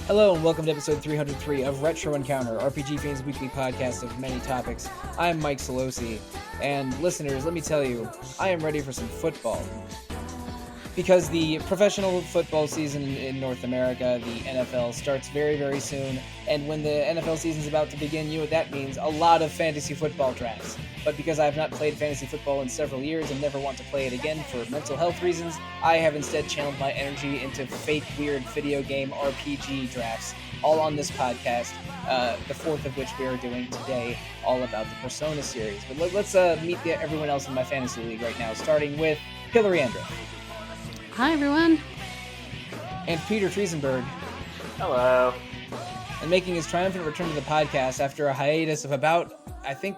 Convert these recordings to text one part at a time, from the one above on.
Hello and welcome to episode 303 of Retro Encounter, RPG Fan's weekly podcast of many topics. I'm Mike Sollosi, and listeners, let me tell you, I am ready for some football. Because the professional football season in North America, the NFL, starts very, very soon, and when the NFL season is about to begin, you know what that means, a lot of fantasy football drafts. But because I have not played fantasy football in several years and never want to play it again for mental health reasons, I have instead channeled my energy into fake, weird video game RPG drafts, all on this podcast, the fourth of which we are doing today, all about the Persona series. But let's meet everyone else in my fantasy league right now, starting with Hilary Andreff. Hi, everyone. And Peter Triezenberg. Hello. And making his triumphant return to the podcast after a hiatus of about, I think,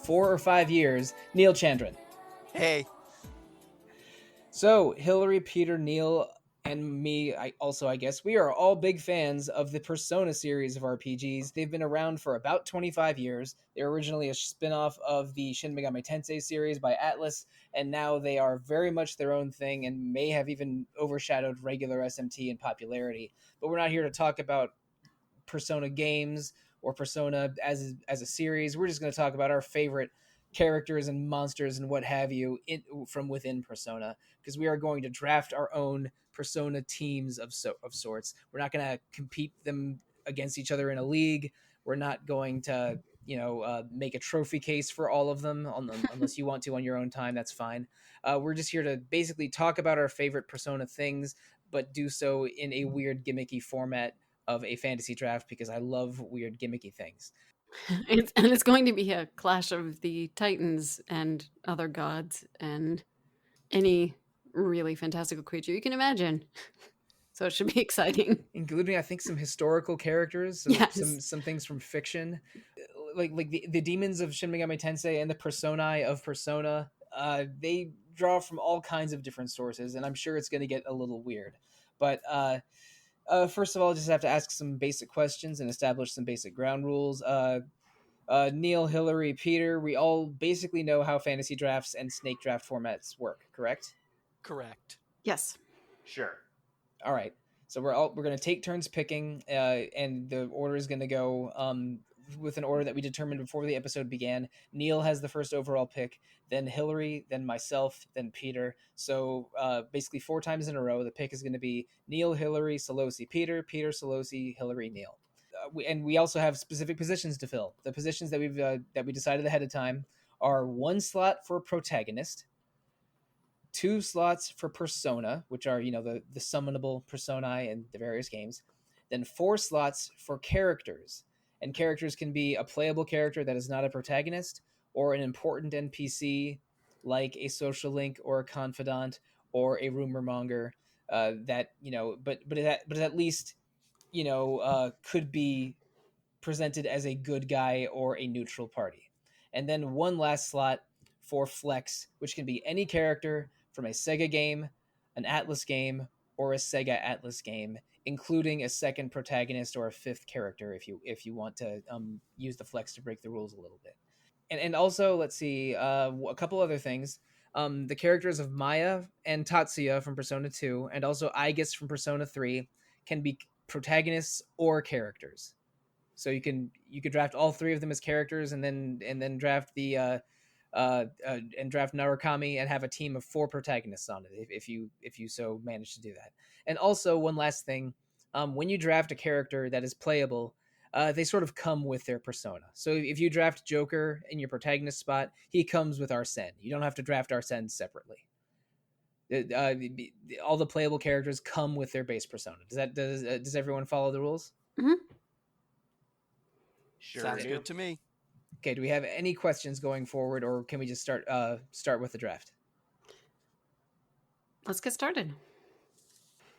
4 or 5 years, Neal Chandran. Hey. So, Hilary, Peter, Neal, and me, I guess, we are all big fans of the Persona series of RPGs. They've been around for about 25 years. They were originally a spin-off of the Shin Megami Tensei series by Atlus, and now they are very much their own thing and may have even overshadowed regular SMT in popularity. But we're not here to talk about Persona games or Persona as a series. We're just going to talk about our favorite characters and monsters and what have you from within Persona, because we are going to draft our own Persona teams of sorts. We're not going to compete them against each other in a league. We're not going to make a trophy case for all of them unless you want to on your own time. That's fine. We're just here to basically talk about our favorite Persona things, but do so in a weird gimmicky format of a fantasy draft, because I love weird gimmicky things. It's going to be a clash of the Titans and other gods and any really fantastical creature you can imagine. So it should be exciting. Including, I think, some historical characters, some things from fiction. Like the demons of Shin Megami Tensei and the personae of Persona, they draw from all kinds of different sources, and I'm sure it's going to get a little weird. But first of all, I just have to ask some basic questions and establish some basic ground rules. Neal, Hilary, Peter, we all basically know how fantasy drafts and snake draft formats work, correct? Correct. Yes. Sure. All right. So we're going to take turns picking, and the order is going to go with an order that we determined before the episode began. Neal has the first overall pick, then Hilary, then myself, then Peter. So basically 4 times in a row, the pick is going to be Neal, Hilary, Sollosi, Peter, Peter, Sollosi, Hilary, Neal. And we also have specific positions to fill. The positions that we decided ahead of time are 1 slot for protagonist, 2 slots for persona, which are the summonable personae in the various games, then 4 slots for characters. And characters can be a playable character that is not a protagonist, or an important NPC like a social link or a confidant or a rumor monger that but at least could be presented as a good guy or a neutral party. And then 1 last slot for flex, which can be any character from a Sega game, an Atlus game, or a Sega Atlus game, including a second protagonist or a 5th character if you want to use the flex to break the rules a little bit. And also, let's see, a couple other things. The characters of Maya and Tatsuya from Persona 2, and also Aigis from Persona 3, can be protagonists or characters. So you could draft all 3 of them as characters, and then draft the and draft Narukami and have a team of 4 protagonists on it if you so manage to do that. And also, one last thing, when you draft a character that is playable, they sort of come with their persona. So if you draft Joker in your protagonist spot, he comes with Arsene. You don't have to draft Arsene separately. All the playable characters come with their base persona. Does everyone follow the rules? Mm-hmm. Sure. Sounds good to me. Okay, do we have any questions going forward, or can we just start with the draft? Let's get started.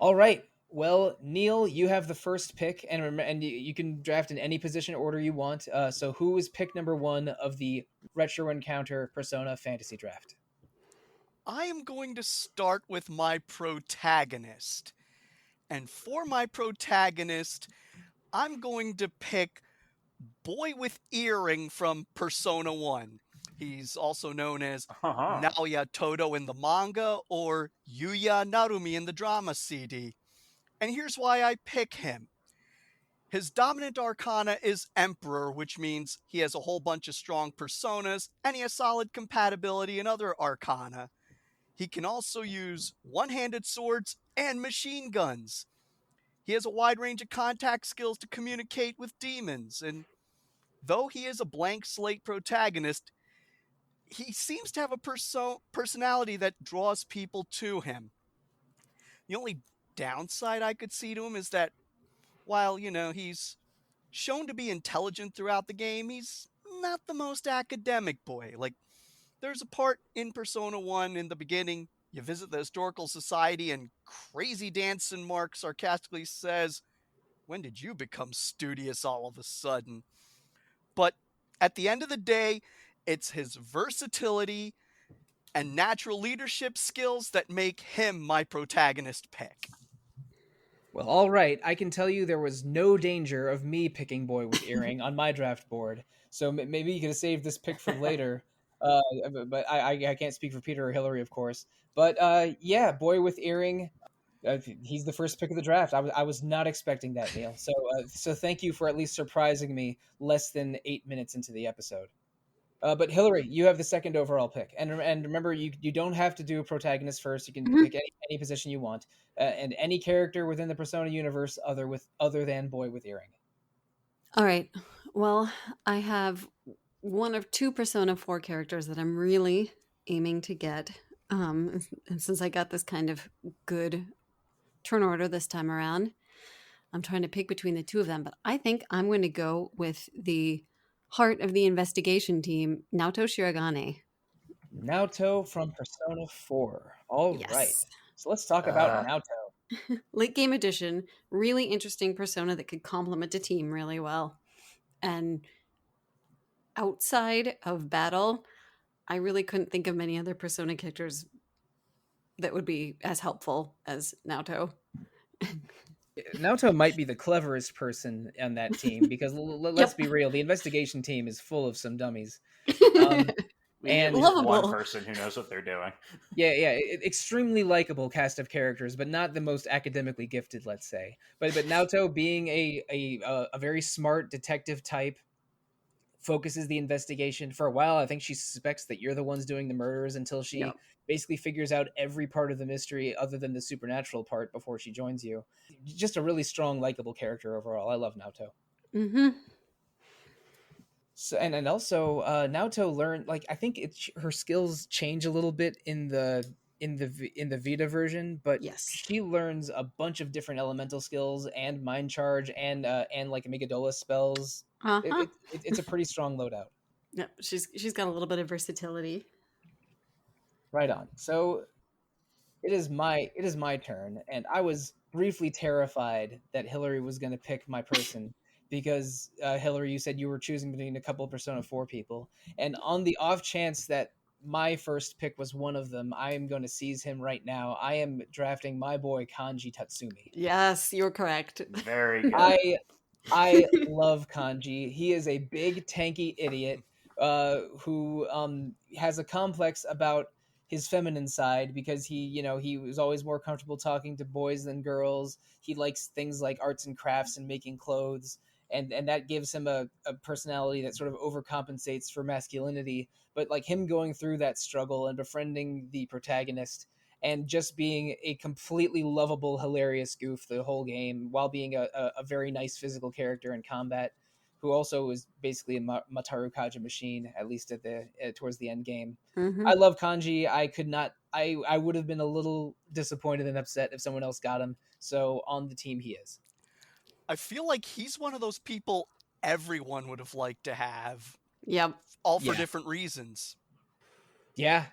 All right. Well, Neal, you have the first pick, and you can draft in any position order you want. So who is pick number 1 of the Retro Encounter Persona Fantasy Draft? I am going to start with my protagonist. And for my protagonist, I'm going to pick Boy with Earring from Persona 1. He's also known as Naoya Todo in the manga or Yuya Narumi in the drama CD. And here's why I pick him. His dominant arcana is Emperor, which means he has a whole bunch of strong personas, and he has solid compatibility in other arcana. He can also use one-handed swords and machine guns. He has a wide range of contact skills to communicate with demons, and though he is a blank slate protagonist, he seems to have a personality that draws people to him. The only downside I could see to him is that while, he's shown to be intelligent throughout the game, he's not the most academic boy. Like, there's a part in Persona 1 in the beginning, you visit the Historical Society, and Crazy Dancing Mark sarcastically says, "When did you become studious all of a sudden?" But at the end of the day, it's his versatility and natural leadership skills that make him my protagonist pick. Well, all right. I can tell you there was no danger of me picking Boy with Earring on my draft board. So maybe you could have saved this pick for later. But I can't speak for Peter or Hilary, of course. But yeah, Boy with Earring. He's the first pick of the draft. I was not expecting that, Neal. So thank you for at least surprising me less than 8 minutes into the episode. But Hilary, you have the second overall pick, and remember, you don't have to do a protagonist first. You can pick any position you want, and any character within the Persona universe other than Boy with Earring. All right. Well, I have one of two Persona 4 characters that I'm really aiming to get. And since I got this kind of good turn order this time around, I'm trying to pick between the two of them. But I think I'm going to go with the heart of the investigation team, Naoto Shiragane. Naoto from Persona 4. All Yes. right. So let's talk about Naoto. Late game edition, really interesting persona that could complement the team really well. And outside of battle, I really couldn't think of many other Persona characters that would be as helpful as Naoto. Naoto might be the cleverest person on that team because let's be real, the investigation team is full of some dummies. We need at least one person who knows what they're doing. Yeah, extremely likable cast of characters, but not the most academically gifted, let's say. But Naoto, being a very smart detective type, focuses the investigation. For a while, I think she suspects that you're the ones doing the murders until she basically figures out every part of the mystery other than the supernatural part before she joins you. Just a really strong, likable character overall. I love Naoto. Mm-hmm. So and also Naoto learned, like, I think her skills change a little bit in the Vita version, but she learns a bunch of different elemental skills and mind charge and like Amigadola spells. It's a pretty strong loadout. Yep, she's got a little bit of versatility. Right on. So it is my turn, and I was briefly terrified that Hilary was going to pick my person because Hilary, you said you were choosing between a couple of Persona 4 people, and on the off chance that my first pick was one of them, I am going to seize him right now. I am drafting my boy Kanji Tatsumi. Yes, you're correct. Very good. I love Kanji. He is a big tanky idiot who has a complex about his feminine side because he was always more comfortable talking to boys than girls. He likes things like arts and crafts and making clothes, and that gives him a personality that sort of overcompensates for masculinity. But like him going through that struggle and befriending the protagonist and just being a completely lovable, hilarious goof the whole game while being a very nice physical character in combat, who also is basically a Mataru Kaja machine, at least towards the end game. Mm-hmm. I love Kanji. I would have been a little disappointed and upset if someone else got him. So on the team he is. I feel like he's one of those people everyone would have liked to have. Yep. All for different reasons. Yeah.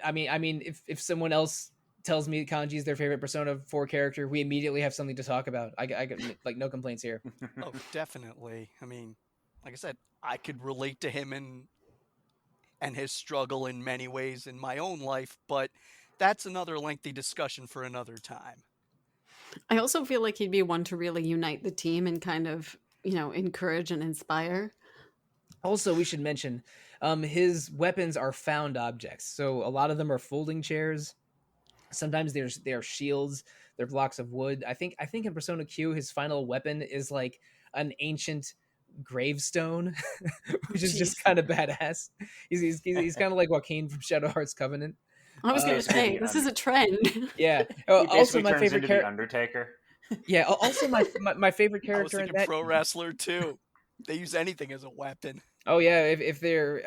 I mean, if someone else tells me Kanji is their favorite Persona 4 character, we immediately have something to talk about. I got like no complaints here. Oh, definitely. I mean, like I said, I could relate to him and his struggle in many ways in my own life, but that's another lengthy discussion for another time. I also feel like he'd be one to really unite the team and kind of, encourage and inspire. Also, we should mention his weapons are found objects. So a lot of them are folding chairs. Sometimes they're shields. They're blocks of wood. I think in Persona Q, his final weapon is like an ancient gravestone, which is just kind of badass. He's kind of like Joaquin from Shadow Hearts Covenant. I was going to say, this is a trend. Yeah. He Also, basically my turns favorite into the Undertaker. Yeah. Also, my favorite I was character in thinking that. pro wrestler too. They use anything as a weapon. Oh yeah, if they're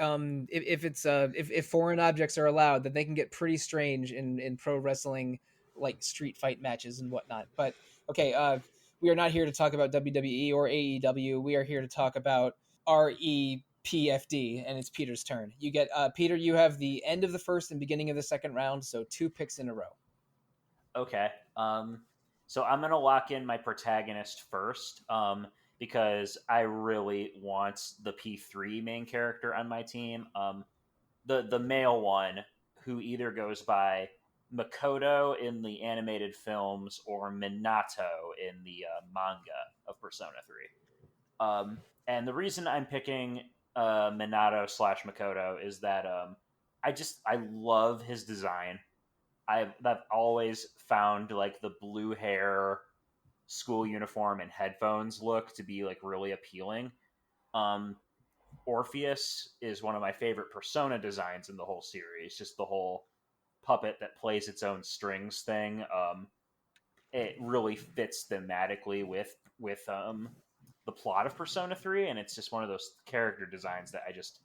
if it's if foreign objects are allowed, then they can get pretty strange in pro wrestling, like street fight matches and whatnot. But okay, we are not here to talk about WWE or AEW. We are here to talk about REPFD, and it's Peter's turn. You get Peter. You have the end of the first and beginning of the second round, so 2 picks in a row. Okay. So I'm gonna lock in my protagonist first. Because I really want the P3 main character on my team. The male one, who either goes by Makoto in the animated films or Minato in the manga of Persona 3. And the reason I'm picking Minato / Makoto is that I love his design. I've always found like the blue hair, school uniform, and headphones look to be like really appealing. Orpheus is one of my favorite Persona designs in the whole series. Just the whole puppet that plays its own strings thing. It really fits thematically with the plot of Persona 3, and it's just one of those character designs that I just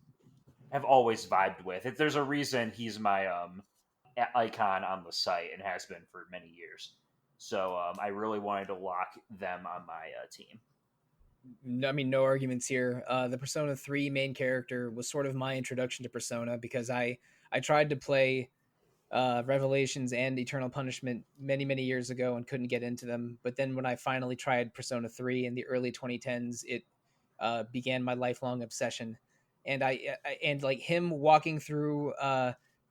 have always vibed with. There's a reason he's my icon on the site and has been for many years. So I really wanted to lock them on my team. I mean, no arguments here. The Persona 3 main character was sort of my introduction to Persona because I tried to play Revelations and Eternal Punishment many years ago and couldn't get into them. But then when I finally tried Persona 3 in the early 2010s, it began my lifelong obsession. And and like him walking through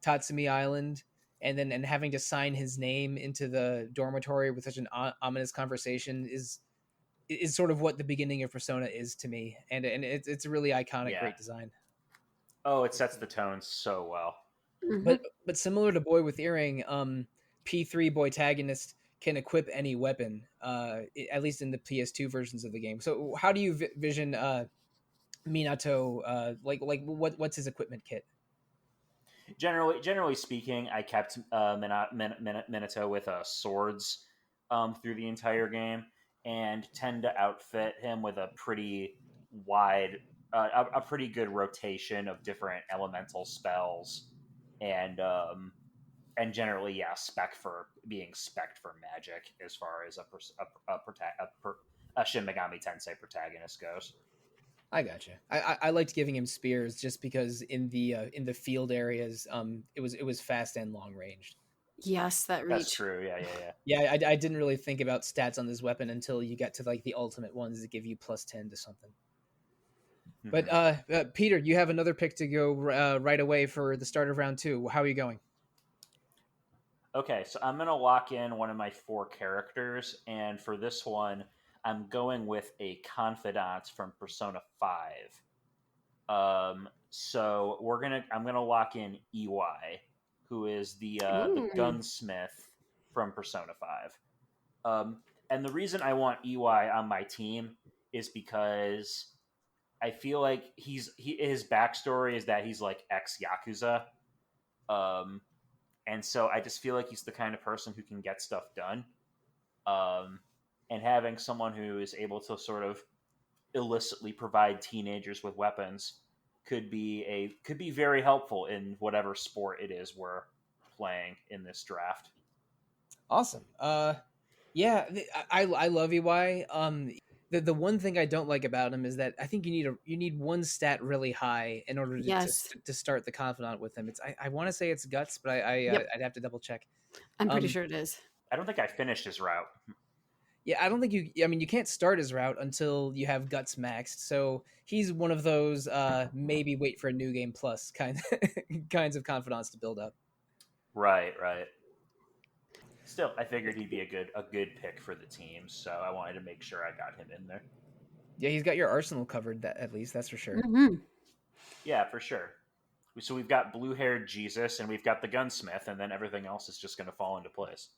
Tatsumi Island and having to sign his name into the dormitory with such an ominous conversation is sort of what the beginning of Persona is to me, and it's a really iconic, great design. Oh, it sets the tone so well. Mm-hmm. But similar to Boy with Earring, P3 Boytagonist can equip any weapon, at least in the PS2 versions of the game. So how do you vision Minato? What's his equipment kit? Generally speaking, I kept Minato with swords through the entire game, and tend to outfit him with a pretty wide, a pretty good rotation of different elemental spells, and generally, spec for magic as far as a Shin Megami Tensei protagonist goes. I gotcha. I liked giving him spears just because in the field areas, it was fast and long ranged. Yes, that reach. That's true. Yeah. I didn't really think about stats on this weapon until you get to like the ultimate ones that give you +10 to something. But Peter, you have another pick to go right away for the start of round 2. How are you going? Okay, so I'm gonna lock in one of my 4 characters, and for this one, I'm going with a confidant from Persona 5. So I'm gonna lock in EY, who is the gunsmith from Persona 5. And the reason I want EY on my team is because I feel like his backstory is that he's like ex-Yakuza. And so I just feel like he's the kind of person who can get stuff done. And having someone who is able to sort of illicitly provide teenagers with weapons could be very helpful in whatever sport it is we're playing in this draft. Awesome. Yeah, I love EY. The one thing I don't like about him is that I think you need one stat really high in order to start the confidant with him. I want to say it's guts, but I'd have to double check. I'm pretty sure it is. I don't think I finished his route. Yeah, I don't think you. I mean, you can't start his route until you have guts maxed. So he's one of those maybe wait for a new game plus kinds of confidants to build up. Right. Still, I figured he'd be a good pick for the team, so I wanted to make sure I got him in there. Yeah, he's got your arsenal covered. At least that's for sure. Mm-hmm. Yeah, for sure. So we've got blue-haired Jesus, and we've got the gunsmith, and then everything else is just going to fall into place.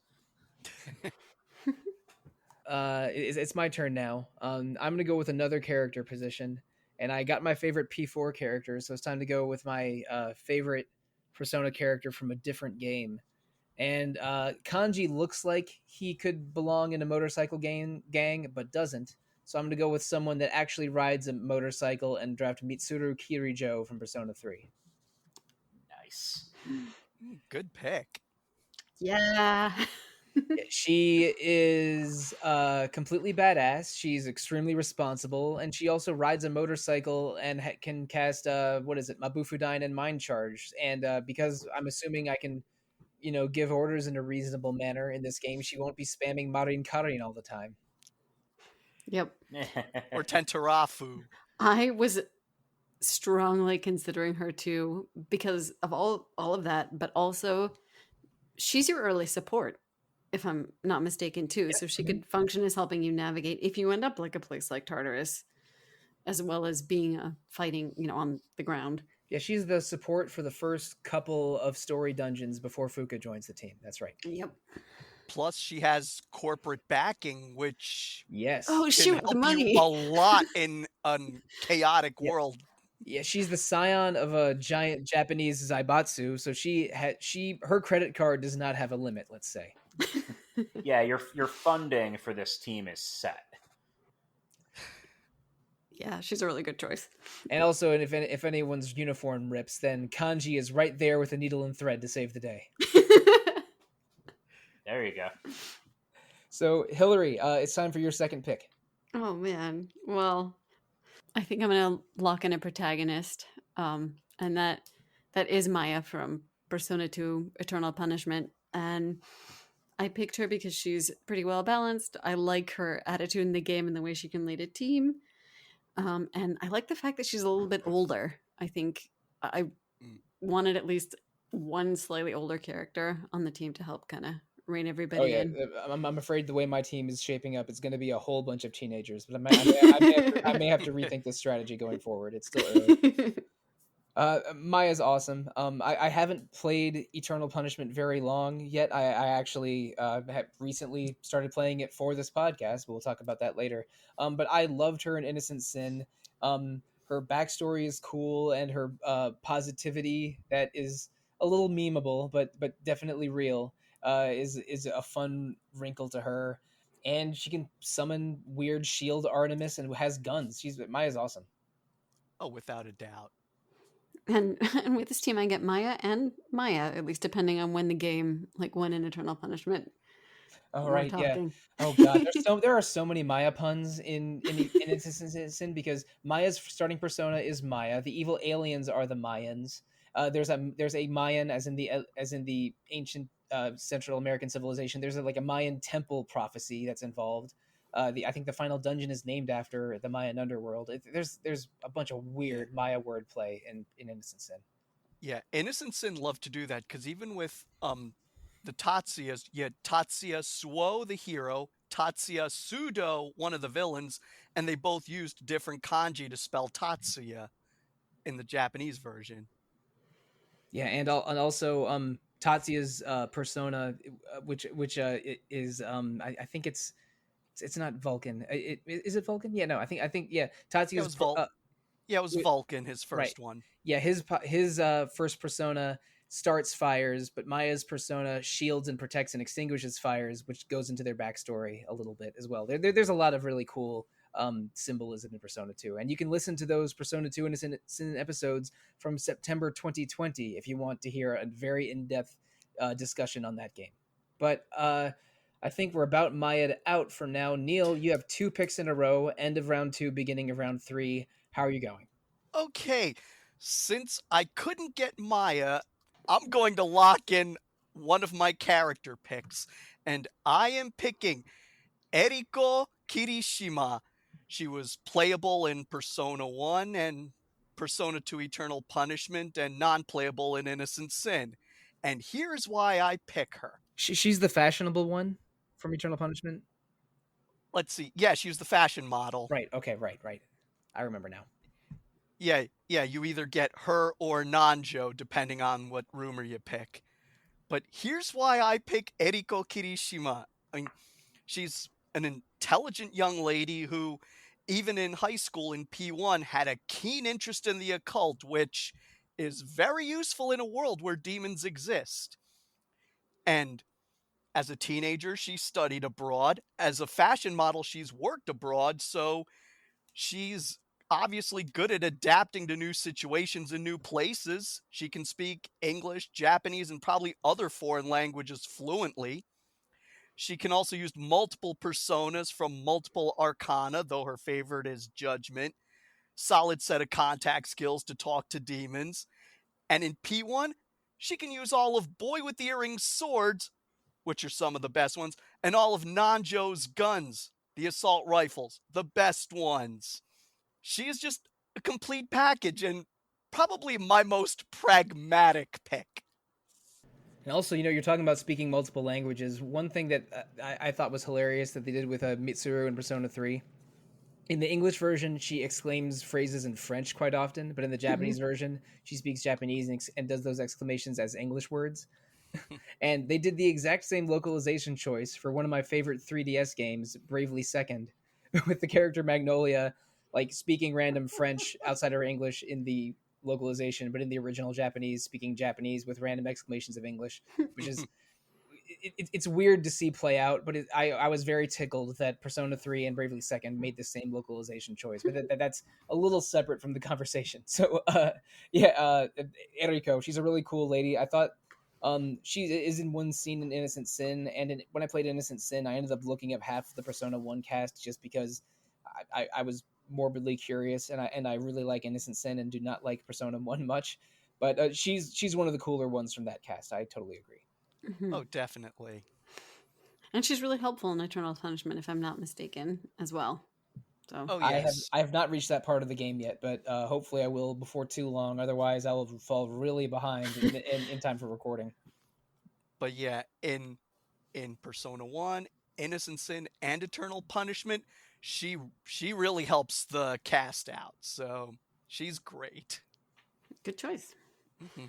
it's my turn now. I'm gonna go with another character position, and I got my favorite P4 character, so it's time to go with my favorite Persona character from a different game. And Kanji looks like he could belong in a motorcycle gang, but doesn't. So I'm going to go with someone that actually rides a motorcycle and draft Mitsuru Kirijo from Persona 3. Nice. Good pick. Yeah. She is completely badass. She's extremely responsible, and she also rides a motorcycle and can cast Mabufudyne and Mind Charge. And because I'm assuming I can, give orders in a reasonable manner in this game, she won't be spamming Marin Karin all the time. Yep. Or Tentarafu. I was strongly considering her too because of all of that, but also she's your early support, if I'm not mistaken too. So she could function as helping you navigate if you end up like a place like Tartarus, as well as being fighting, on the ground. Yeah, she's the support for the first couple of story dungeons before Fuka joins the team. That's right. Yep. Plus, she has corporate backing, which Yes. Oh, can shoot, help the money. you a lot in a chaotic world. Yeah, she's the scion of a giant Japanese Zaibatsu, so her credit card does not have a limit, let's say. Yeah, your funding for this team is set. Yeah, she's a really good choice. And also, if anyone's uniform rips, then Kanji is right there with a needle and thread to save the day. There you go. So, Hilary, it's time for your second pick. Oh, man. Well, I think I'm going to lock in a protagonist. And that is Maya from Persona 2 Eternal Punishment. And I picked her because she's pretty well balanced. I like her attitude in the game and the way she can lead a team. And I like the fact that she's a little bit older. I think I wanted at least one slightly older character on the team to help kind of rein everybody in. I'm afraid the way my team is shaping up, it's going to be a whole bunch of teenagers. But I may have to rethink this strategy going forward. It's still early. Maya's awesome. I haven't played Eternal Punishment very long yet. I actually have recently started playing it for this podcast, but we'll talk about that later. But I loved her in Innocent Sin. Her backstory is cool, and her positivity that is a little memeable, but definitely real, is a fun wrinkle to her. And she can summon weird shield Artemis and has guns. Maya's awesome. Oh, without a doubt. And with this team, I get Maya and Maya, at least depending on when the game, like when in Eternal Punishment. Oh, right, yeah. Oh, God. There are so many Maya puns in Innocent Sin, because Maya's starting persona is Maya. The evil aliens are the Mayans. There's a Mayan, as in the ancient Central American civilization. There's a Mayan temple prophecy that's involved. I think the final dungeon is named after the Mayan underworld. There's a bunch of weird Maya wordplay in Innocent Sin. Yeah, Innocent Sin loved to do that, because even with the Tatsuyas, you had Tatsuya Suo, the hero, Tatsuya Sudo, one of the villains, and they both used different kanji to spell Tatsuya in the Japanese version. Yeah, and also Tatsuya's persona, which is I think it's not Vulcan. Is it Vulcan? Yeah, no, I think yeah. Tatsuya's it was Vulcan, his first one. Yeah, his first persona starts fires, but Maya's persona shields and protects and extinguishes fires, which goes into their backstory a little bit as well. There's a lot of really cool symbolism in Persona 2, and you can listen to those Persona 2 Innocent Sin episodes from September 2020 if you want to hear a very in-depth discussion on that game. But I think we're about Maya out for now. Neal, you have 2 picks in a row, end of round 2, beginning of round 3. How are you going? Okay, since I couldn't get Maya, I'm going to lock in one of my character picks, and I am picking Eriko Kirishima. She was playable in Persona 1 and Persona 2 Eternal Punishment, and non-playable in Innocent Sin. And here's why I pick her. She's the fashionable one from Eternal Punishment? Let's see. Yeah, she was the fashion model. Right, okay, right. I remember now. Yeah, you either get her or Nanjo, depending on what rumor you pick. But here's why I pick Eriko Kirishima. I mean, she's an intelligent young lady who, even in high school in P1, had a keen interest in the occult, which is very useful in a world where demons exist. And as a teenager, she studied abroad. As a fashion model, she's worked abroad, so she's obviously good at adapting to new situations and new places. She can speak English, Japanese, and probably other foreign languages fluently. She can also use multiple personas from multiple arcana, though her favorite is Judgment. Solid set of contact skills to talk to demons. And in P1, she can use all of Boy with Earrings swords, which are some of the best ones, and all of Nanjo's guns, the assault rifles, the best ones. She is just a complete package and probably my most pragmatic pick. And also, you're talking about speaking multiple languages. One thing that I thought was hilarious that they did with Mitsuru in Persona 3. In the English version, she exclaims phrases in French quite often, but in the Japanese version, she speaks Japanese and does those exclamations as English words. And they did the exact same localization choice for one of my favorite 3DS games, Bravely Second, with the character Magnolia, like speaking random French outside her English in the localization, but in the original Japanese, speaking Japanese with random exclamations of English, which is it's weird to see play out, but I was very tickled that Persona 3 and Bravely Second made the same localization choice, but that's a little separate from the conversation. So, Eriko, she's a really cool lady. I thought she is in one scene in Innocent Sin, and when I played Innocent Sin, I ended up looking up half the Persona 1 cast just because I was morbidly curious, and I really like Innocent Sin and do not like Persona 1 much, but she's one of the cooler ones from that cast. I totally agree. Oh, definitely. And she's really helpful in Eternal Punishment, if I'm not mistaken, as well. So Oh, yes. I have not reached that part of the game yet, but hopefully I will before too long. Otherwise, I will fall really behind in time for recording. But yeah, in Persona 1, Innocent Sin, and Eternal Punishment, she really helps the cast out. So she's great. good choice. Mm-hmm.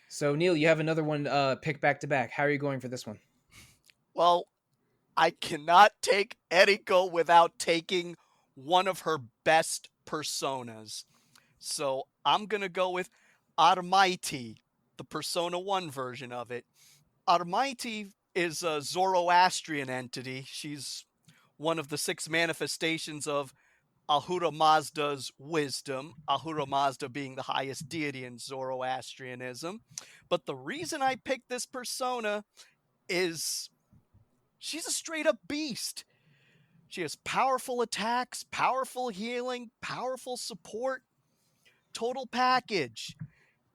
So Neal, you have another one pick back to back. How are you going for this one? Well, I cannot take Eriko without taking one of her best personas. So I'm going to go with Armaiti, the Persona 1 version of it. Armaiti is a Zoroastrian entity. She's one of the 6 manifestations of Ahura Mazda's wisdom, Ahura Mazda being the highest deity in Zoroastrianism. But the reason I picked this persona is she's a straight up beast. She has powerful attacks, powerful healing, powerful support, total package.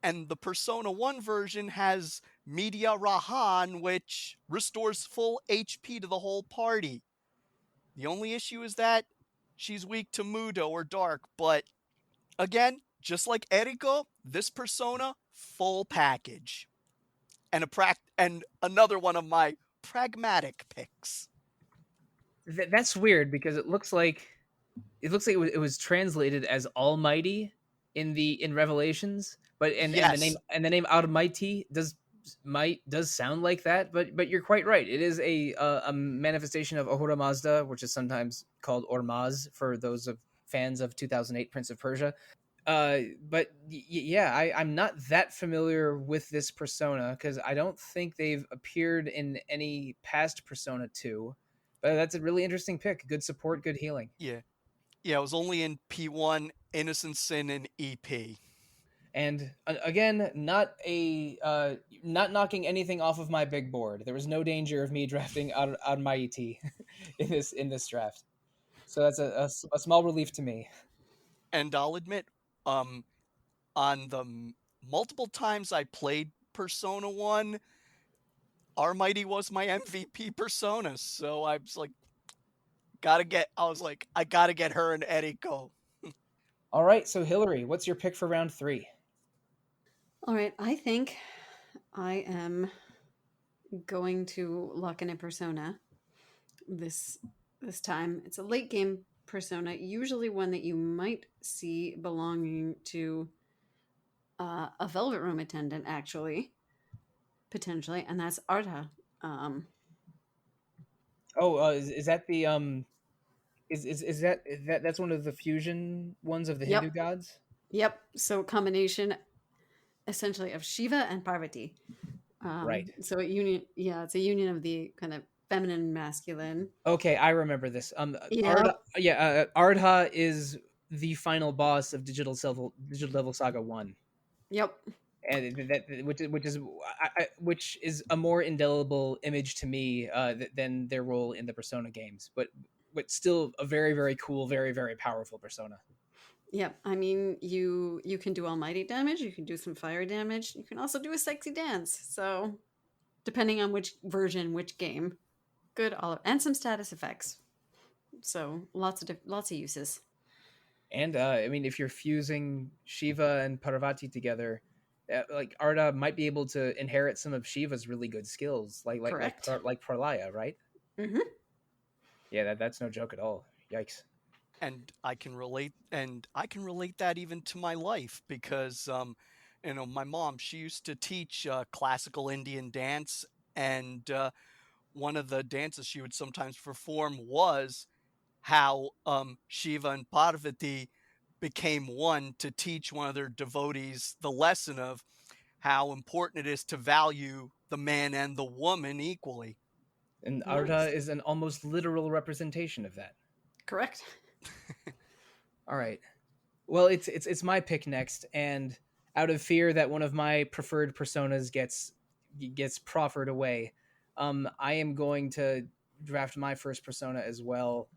And the Persona 1 version has Media Rahan, which restores full HP to the whole party. The only issue is that she's weak to Mudo or Dark, but again, just like Eriko, this persona, full package. And and another one of my pragmatic picks. That's weird because it looks like it was translated as Almighty in Revelations, but Yes. and the name Almighty does sound like that, but you're quite right. It is a manifestation of Ahura Mazda, which is sometimes called Ormaz for those of fans of 2008 Prince of Persia. I'm not that familiar with this persona because I don't think they've appeared in any past Persona 2. But that's a really interesting pick. Good support, good healing. Yeah. Yeah, it was only in P1, Innocent Sin, and EP. And again, not knocking anything off of my big board. There was no danger of me drafting out my ET in this draft. So that's a small relief to me. And I'll admit, on the multiple times I played Persona 1, Armighty was my MVP persona. So I was like, I gotta get her and Eriko. All right, so Hilary, what's your pick for round 3? All right, I think I am going to lock in a persona this time. It's a late game persona, usually one that you might see belonging to a Velvet Room attendant, actually, potentially, and that's Arta. Is that the That's one of the fusion ones of the Yep. Hindu gods? Yep. So combination essentially of Shiva and Parvati. Right. So it's a union of the kind of feminine and masculine. Okay, I remember this. Ardha, Yep. Ardha is the final boss of Digital Devil Saga 1. Yep. And which is a more indelible image to me than their role in the Persona games, but still a very, very cool, very, very powerful Persona. Yep. I mean, you can do almighty damage, you can do some fire damage, you can also do a sexy dance. So depending on which version, which game, good and some status effects. So lots of uses. And I mean, if you're fusing Shiva and Parvati together, like Arda might be able to inherit some of Shiva's really good skills, like Pralaya, right? Mm-hmm. Yeah, that's no joke at all. Yikes. And I can relate that even to my life because my mom, she used to teach classical Indian dance, and one of the dances she would sometimes perform was how Shiva and Parvati became one to teach one of their devotees the lesson of how important it is to value the man and the woman equally. And Nice. Arda is an almost literal representation of that. Correct. All right. Well, it's my pick next, and out of fear that one of my preferred personas gets proffered away, I am going to draft my first persona as well,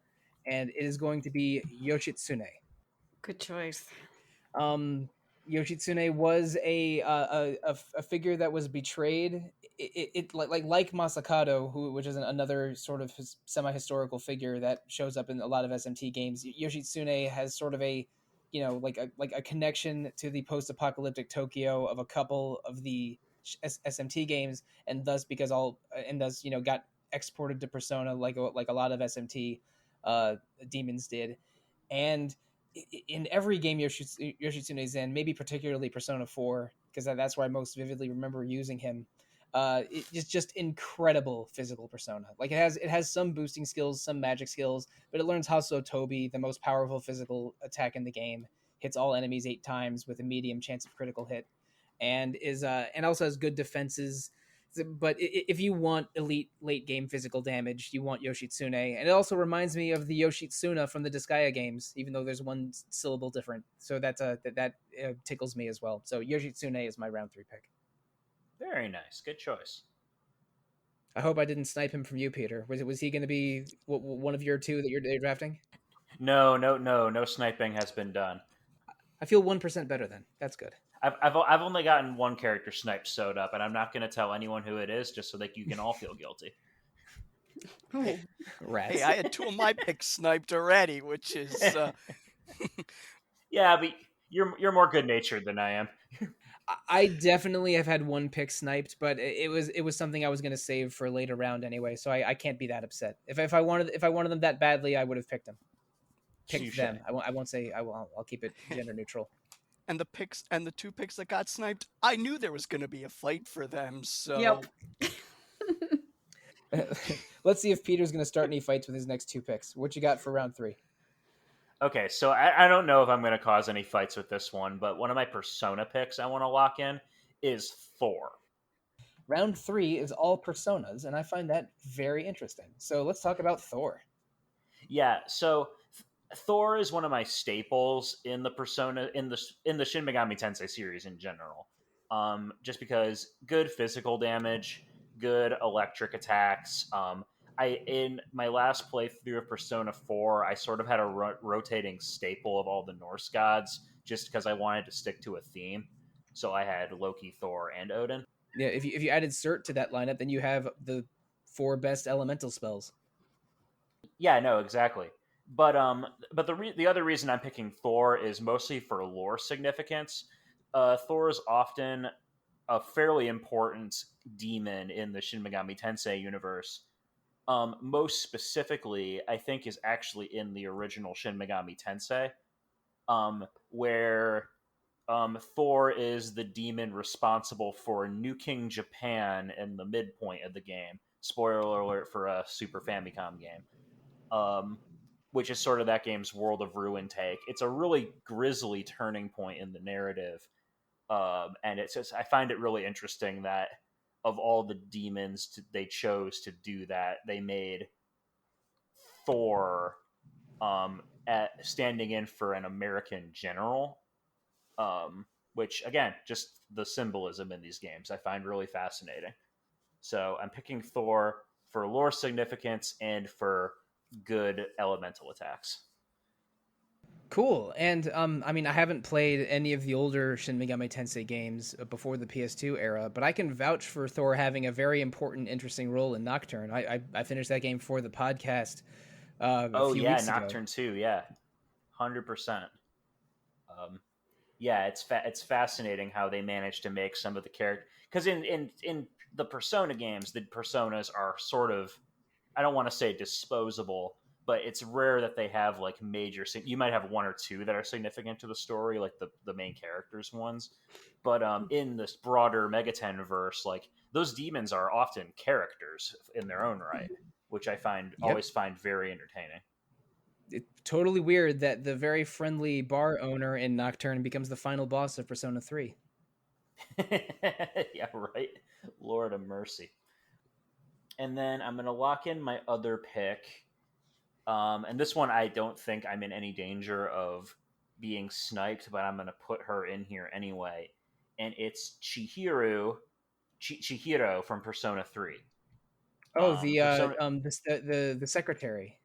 and it is going to be Yoshitsune. Good choice. Yoshitsune was a figure that was betrayed. It like Masakado, which is another sort of semi-historical figure that shows up in a lot of SMT games. Yoshitsune has sort of a like a connection to the post-apocalyptic Tokyo of a couple of the SMT games, and thus got exported to Persona like a lot of SMT demons did, and in every game Yoshitsune is in, maybe particularly Persona 4, because that's where I most vividly remember using him. It's just incredible physical persona. Like it has some boosting skills, some magic skills, but it learns Haso Tobi, the most powerful physical attack in the game, hits all enemies 8 times with a medium chance of critical hit, and also has good defenses. But if you want elite late game physical damage, you want Yoshitsune. And it also reminds me of the Yoshitsuna from the Disgaea games, even though there's one syllable different. So that tickles me as well. So Yoshitsune is my round 3 pick. Very nice. Good choice. I hope I didn't snipe him from you, Peter. Was he going to be one of your 2 that you're drafting? No sniping has been done. I feel 1% better then. That's good. I've only gotten one character sniped sewed up, and I'm not going to tell anyone who it is, just so that you can all feel guilty. Oh, Rats. Hey, I had 2 of my picks sniped already, which is yeah, but you're more good natured than I am. I definitely have had 1 pick sniped, but it was something I was going to save for a later round anyway, so I can't be that upset. If I wanted them that badly, I would have picked them. Picked them. I won't say I will. I'll keep it gender neutral. And the 2 picks that got sniped, I knew there was going to be a fight for them. So yep. Let's see if Peter's going to start any fights with his next 2 picks. What you got for round 3? Okay, so I don't know if I'm going to cause any fights with this one, but one of my Persona picks I want to lock in is Thor. Round 3 is all Personas, and I find that very interesting. So let's talk about Thor. Yeah, so Thor is one of my staples in the Persona in the Shin Megami Tensei series in general. Just because good physical damage, good electric attacks. In my last playthrough of Persona 4, I sort of had a rotating staple of all the Norse gods, just because I wanted to stick to a theme. So I had Loki, Thor, and Odin. Yeah, if you added Cert to that lineup, then you have the 4 best elemental spells. Yeah, no, exactly. But the other reason I'm picking Thor is mostly for lore significance. Thor is often a fairly important demon in the Shin Megami Tensei universe. Most specifically, I think is actually in the original Shin Megami Tensei, where Thor is the demon responsible for nuking Japan in the midpoint of the game. Spoiler alert for a Super Famicom game. which is sort of that game's World of Ruin take. It's a really grisly turning point in the narrative. And it's just, I find it really interesting that of all the demons they chose to do that, they made Thor standing in for an American general, which, again, just the symbolism in these games I find really fascinating. So I'm picking Thor for lore significance and for good elemental attacks. Cool. And I mean, I haven't played any of the older Shin Megami Tensei games before the PS2 era, but I can vouch for Thor having a very important, interesting role in Nocturne. I finished that game for the podcast a few weeks ago. Nocturne too, yeah, 100%. Yeah, it's fascinating how they managed to make some of the characters, because in the Persona games, the personas are sort of, I don't want to say disposable, but it's rare that they have like major. You might have one or two that are significant to the story, like the main characters ones. But in this broader Megaten verse, like those demons are often characters in their own right, which I always find very entertaining. It's totally weird that the very friendly bar owner in Nocturne becomes the final boss of Persona 3. Yeah, right. Lord of mercy. And then I'm going to lock in my other pick. And this one, I don't think I'm in any danger of being sniped, but I'm going to put her in here anyway. And it's Chihiro from Persona 3. Oh, the secretary.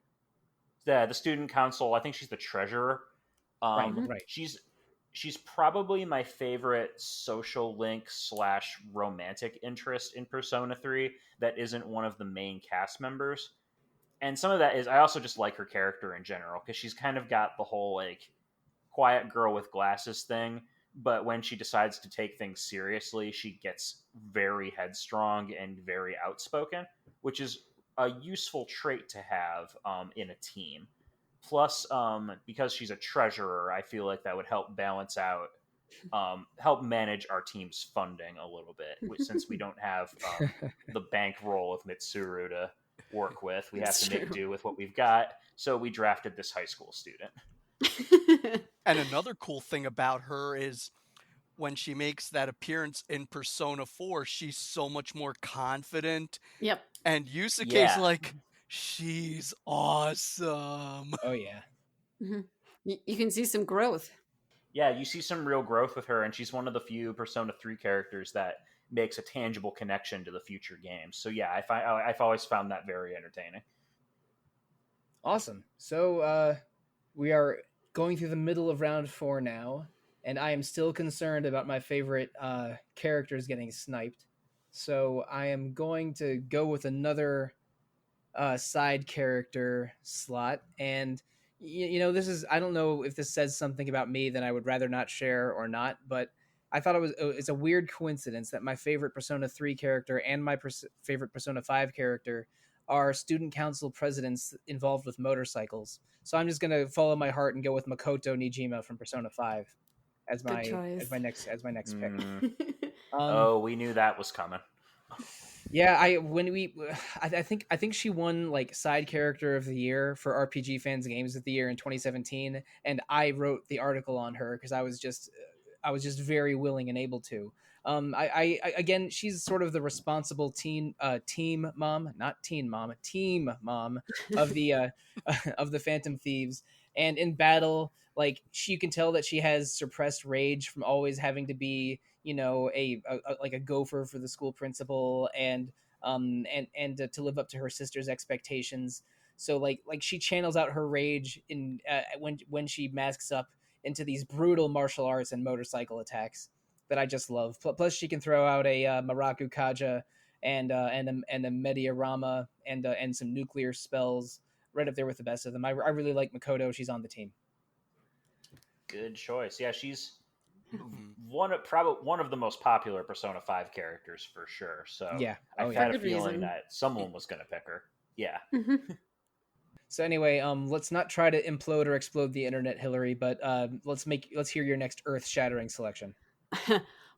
The student council. I think she's the treasurer. Right. She's probably my favorite social link / romantic interest in Persona 3 that isn't one of the main cast members. And some of that is, I also just like her character in general, because she's kind of got the whole like quiet girl with glasses thing, but when she decides to take things seriously, she gets very headstrong and very outspoken, which is a useful trait to have in a team. Plus, because she's a treasurer, I feel like that would help balance out, help manage our team's funding a little bit, since we don't have the bankroll of Mitsuru to work with. We have to make do with what we've got. So we drafted this high school student. And another cool thing about her is when she makes that appearance in Persona 4, she's so much more confident. Yep. And Yusuke's like, she's awesome. Oh, yeah. Mm-hmm. You can see some growth. Yeah, you see some real growth with her, and she's one of the few Persona 3 characters that makes a tangible connection to the future games. So yeah, I've always found that very entertaining. Awesome. So we are going through the middle of round 4 now, and I am still concerned about my favorite characters getting sniped. So I am going to go with another side character slot. And, you know, this is, I don't know if this says something about me that I would rather not share or not, but I thought it's a weird coincidence that my favorite Persona 3 character and my favorite Persona 5 character are student council presidents involved with motorcycles. So I'm just going to follow my heart and go with Makoto Nijima from Persona 5 as my next pick. We knew that was coming. Yeah, I think she won like side character of the year for RPG Fans Games of the Year in 2017, and I wrote the article on her because I was just very willing and able to. I again, she's sort of the responsible team mom of the of the Phantom Thieves, and in battle, like you can tell that she has suppressed rage from always having to be, you know, a gopher for the school principal, and to live up to her sister's expectations. So like she channels out her rage in when she masks up into these brutal martial arts and motorcycle attacks that I just love. Plus, she can throw out a Maraku Kaja and a Mediarama and some nuclear spells right up there with the best of them. I really like Makoto. She's on the team. Good choice. Yeah, she's one of the most popular Persona 5 characters for sure. So yeah, I had a feeling that someone was going to pick her. Yeah. So anyway, let's not try to implode or explode the internet, Hilary, but let's hear your next earth-shattering selection.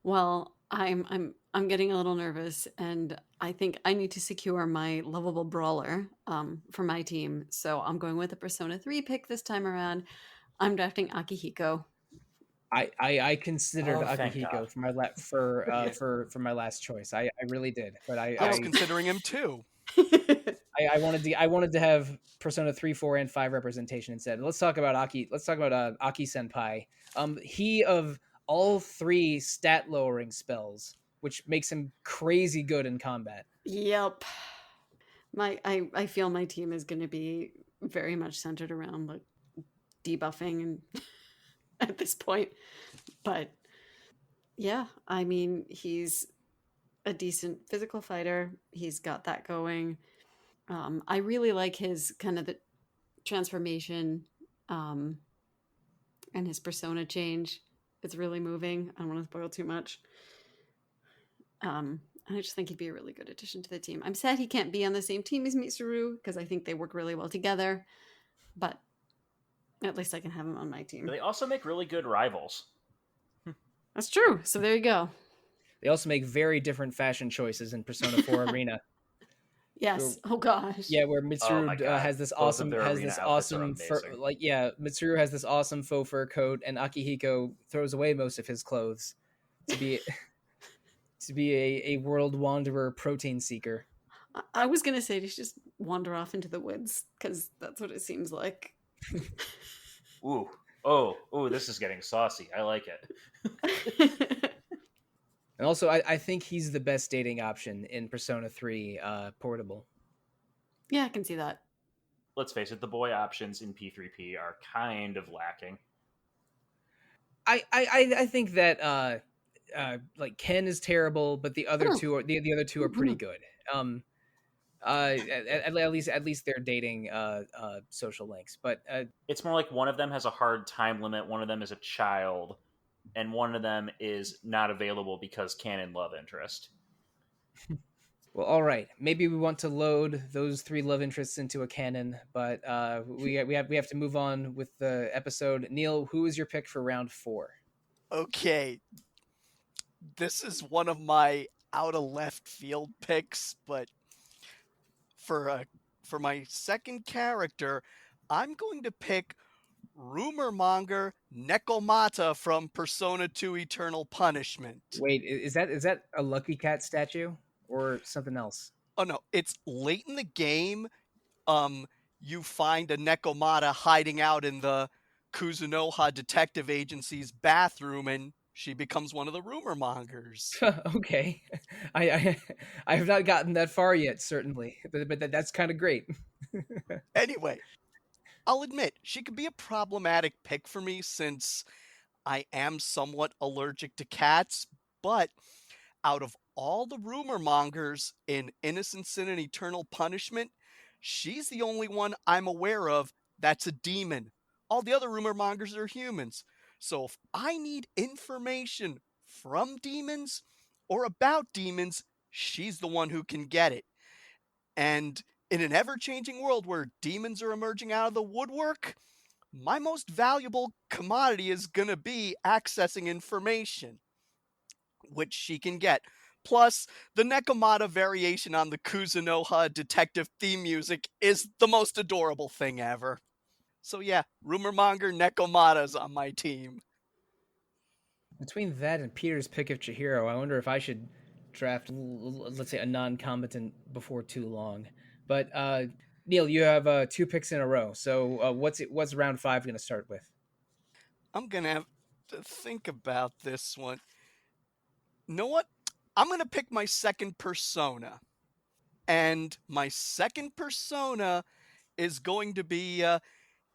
Well, I'm getting a little nervous, and I think I need to secure my lovable brawler for my team. So I'm going with a Persona 3 pick this time around. I'm drafting Akihiko. I considered Thank God. Akihiko for my last choice. I really did, but I was considering him too. I wanted to have Persona 3, 4, and 5 representation instead. Let's talk about Aki. Let's talk about Aki Senpai. He of all 3 stat lowering spells, which makes him crazy good in combat. Yep. I feel my team is going to be very much centered around like debuffing and at this point. But yeah, I mean, he's a decent physical fighter. He's got that going. I really like his kind of the transformation and his persona change. It's really moving. I don't want to spoil too much. I just think he'd be a really good addition to the team. I'm sad he can't be on the same team as Mitsuru because I think they work really well together. But at least I can have him on my team. They also make really good rivals. That's true. So there you go. They also make very different fashion choices in Persona 4 Arena. Yes. Oh gosh. Yeah, where Mitsuru has this awesome Mitsuru has this awesome faux fur coat, and Akihiko throws away most of his clothes to be a world wanderer protein seeker. I was gonna say to just wander off into the woods because that's what it seems like. Ooh, this is getting saucy. I like it. And also, I think he's the best dating option in Persona 3 Portable. Yeah, I can see that. Let's face it, the boy options in P3P are kind of lacking. I think that like Ken is terrible, but the other two are pretty good. At least they're dating social links, but it's more like one of them has a hard time limit, one of them is a child, and one of them is not available because canon love interest. Well, all right. Maybe we want to load those 3 love interests into a canon, but we have to move on with the episode. Neal, who is your pick for round 4? Okay, this is one of my out of left field picks, but for my second character, I'm going to pick rumor monger Nekomata from Persona 2 Eternal Punishment. Wait, is that a Lucky Cat statue or something else? Oh no, it's late in the game. You find a Nekomata hiding out in the Kuzunoha Detective Agency's bathroom, and she becomes one of the rumor mongers. Okay, I have not gotten that far yet, certainly, but that's kind of great. Anyway, I'll admit she could be a problematic pick for me since I am somewhat allergic to cats, but out of all the rumor mongers in Innocent Sin and Eternal Punishment, she's the only one I'm aware of that's a demon. All the other rumor mongers are humans. So if I need information from demons or about demons, she's the one who can get it. And in an ever-changing world where demons are emerging out of the woodwork, my most valuable commodity is going to be accessing information, which she can get. Plus, the Nekomata variation on the Kuzunoha detective theme music is the most adorable thing ever. So yeah, rumormonger Nekomata's on my team. Between that and Peter's pick of Chihiro, I wonder if I should draft, let's say, a non-combatant before too long. But Neal, you have 2 picks in a row. So what's round 5 going to start with? I'm going to have to think about this one. You know what? I'm going to pick my second persona. And my second persona is going to be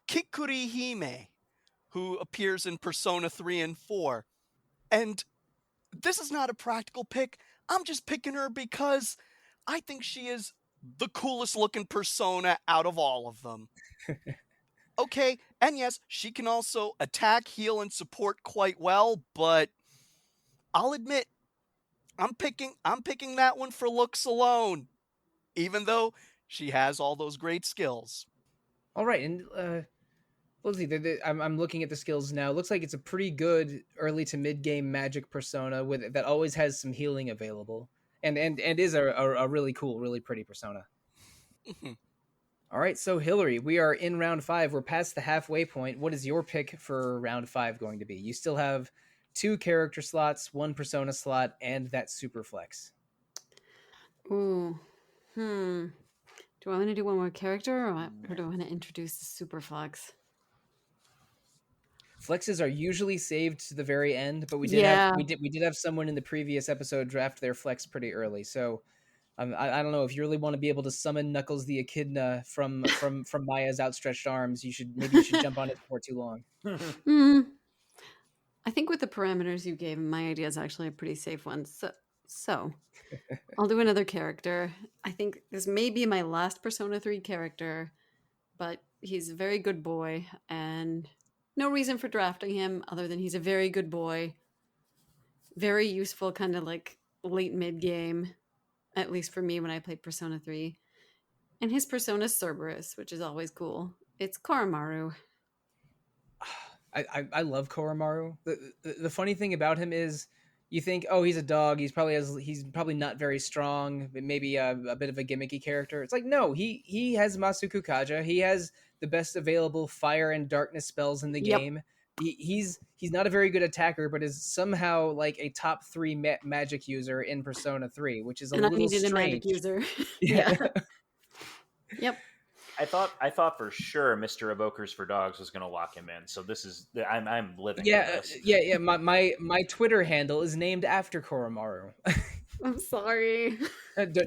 Kikuri Hime, who appears in Persona 3 and 4. And this is not a practical pick. I'm just picking her because I think she is the coolest looking persona out of all of them. Okay, and yes, she can also attack, heal, and support quite well, but I'll admit, I'm picking that one for looks alone, even though she has all those great skills. All right, and let's see. I'm looking at the skills now. Looks like it's a pretty good early to mid game magic persona with that always has some healing available, and is a really cool, really pretty persona. All right, so Hilary, we are in round 5. We're past the halfway point. What is your pick for round 5 going to be? You still have 2 character slots, 1 persona slot, and that super flex. Ooh. Do I want to do one more character, or do I want to introduce the super flex? Flexes are usually saved to the very end, but we did have someone in the previous episode draft their flex pretty early. So I don't know if you really want to be able to summon Knuckles the Echidna from Maya's outstretched arms. You should jump on it before too long. I think with the parameters you gave, my idea is actually a pretty safe one. So I'll do another character. I think this may be my last Persona 3 character, but he's a very good boy, and no reason for drafting him other than he's a very good boy. Very useful, kind of like late mid game, at least for me when I played Persona 3. And his persona is Cerberus, which is always cool. It's Koromaru. I love Koromaru. The funny thing about him is you think, oh, he's a dog. He's probably not very strong. Maybe a bit of a gimmicky character. It's like, no, he has Masuku Kaja. He has the best available fire and darkness spells in the game. He's not a very good attacker, but is somehow like a top 3 magic user in Persona 3, which is a little strange. A magic user. Yeah. Yep. I thought for sure Mr. Evokers for Dogs was going to lock him in. So this is I'm living. Yeah, for this. yeah. My Twitter handle is named after Koromaru. I'm sorry.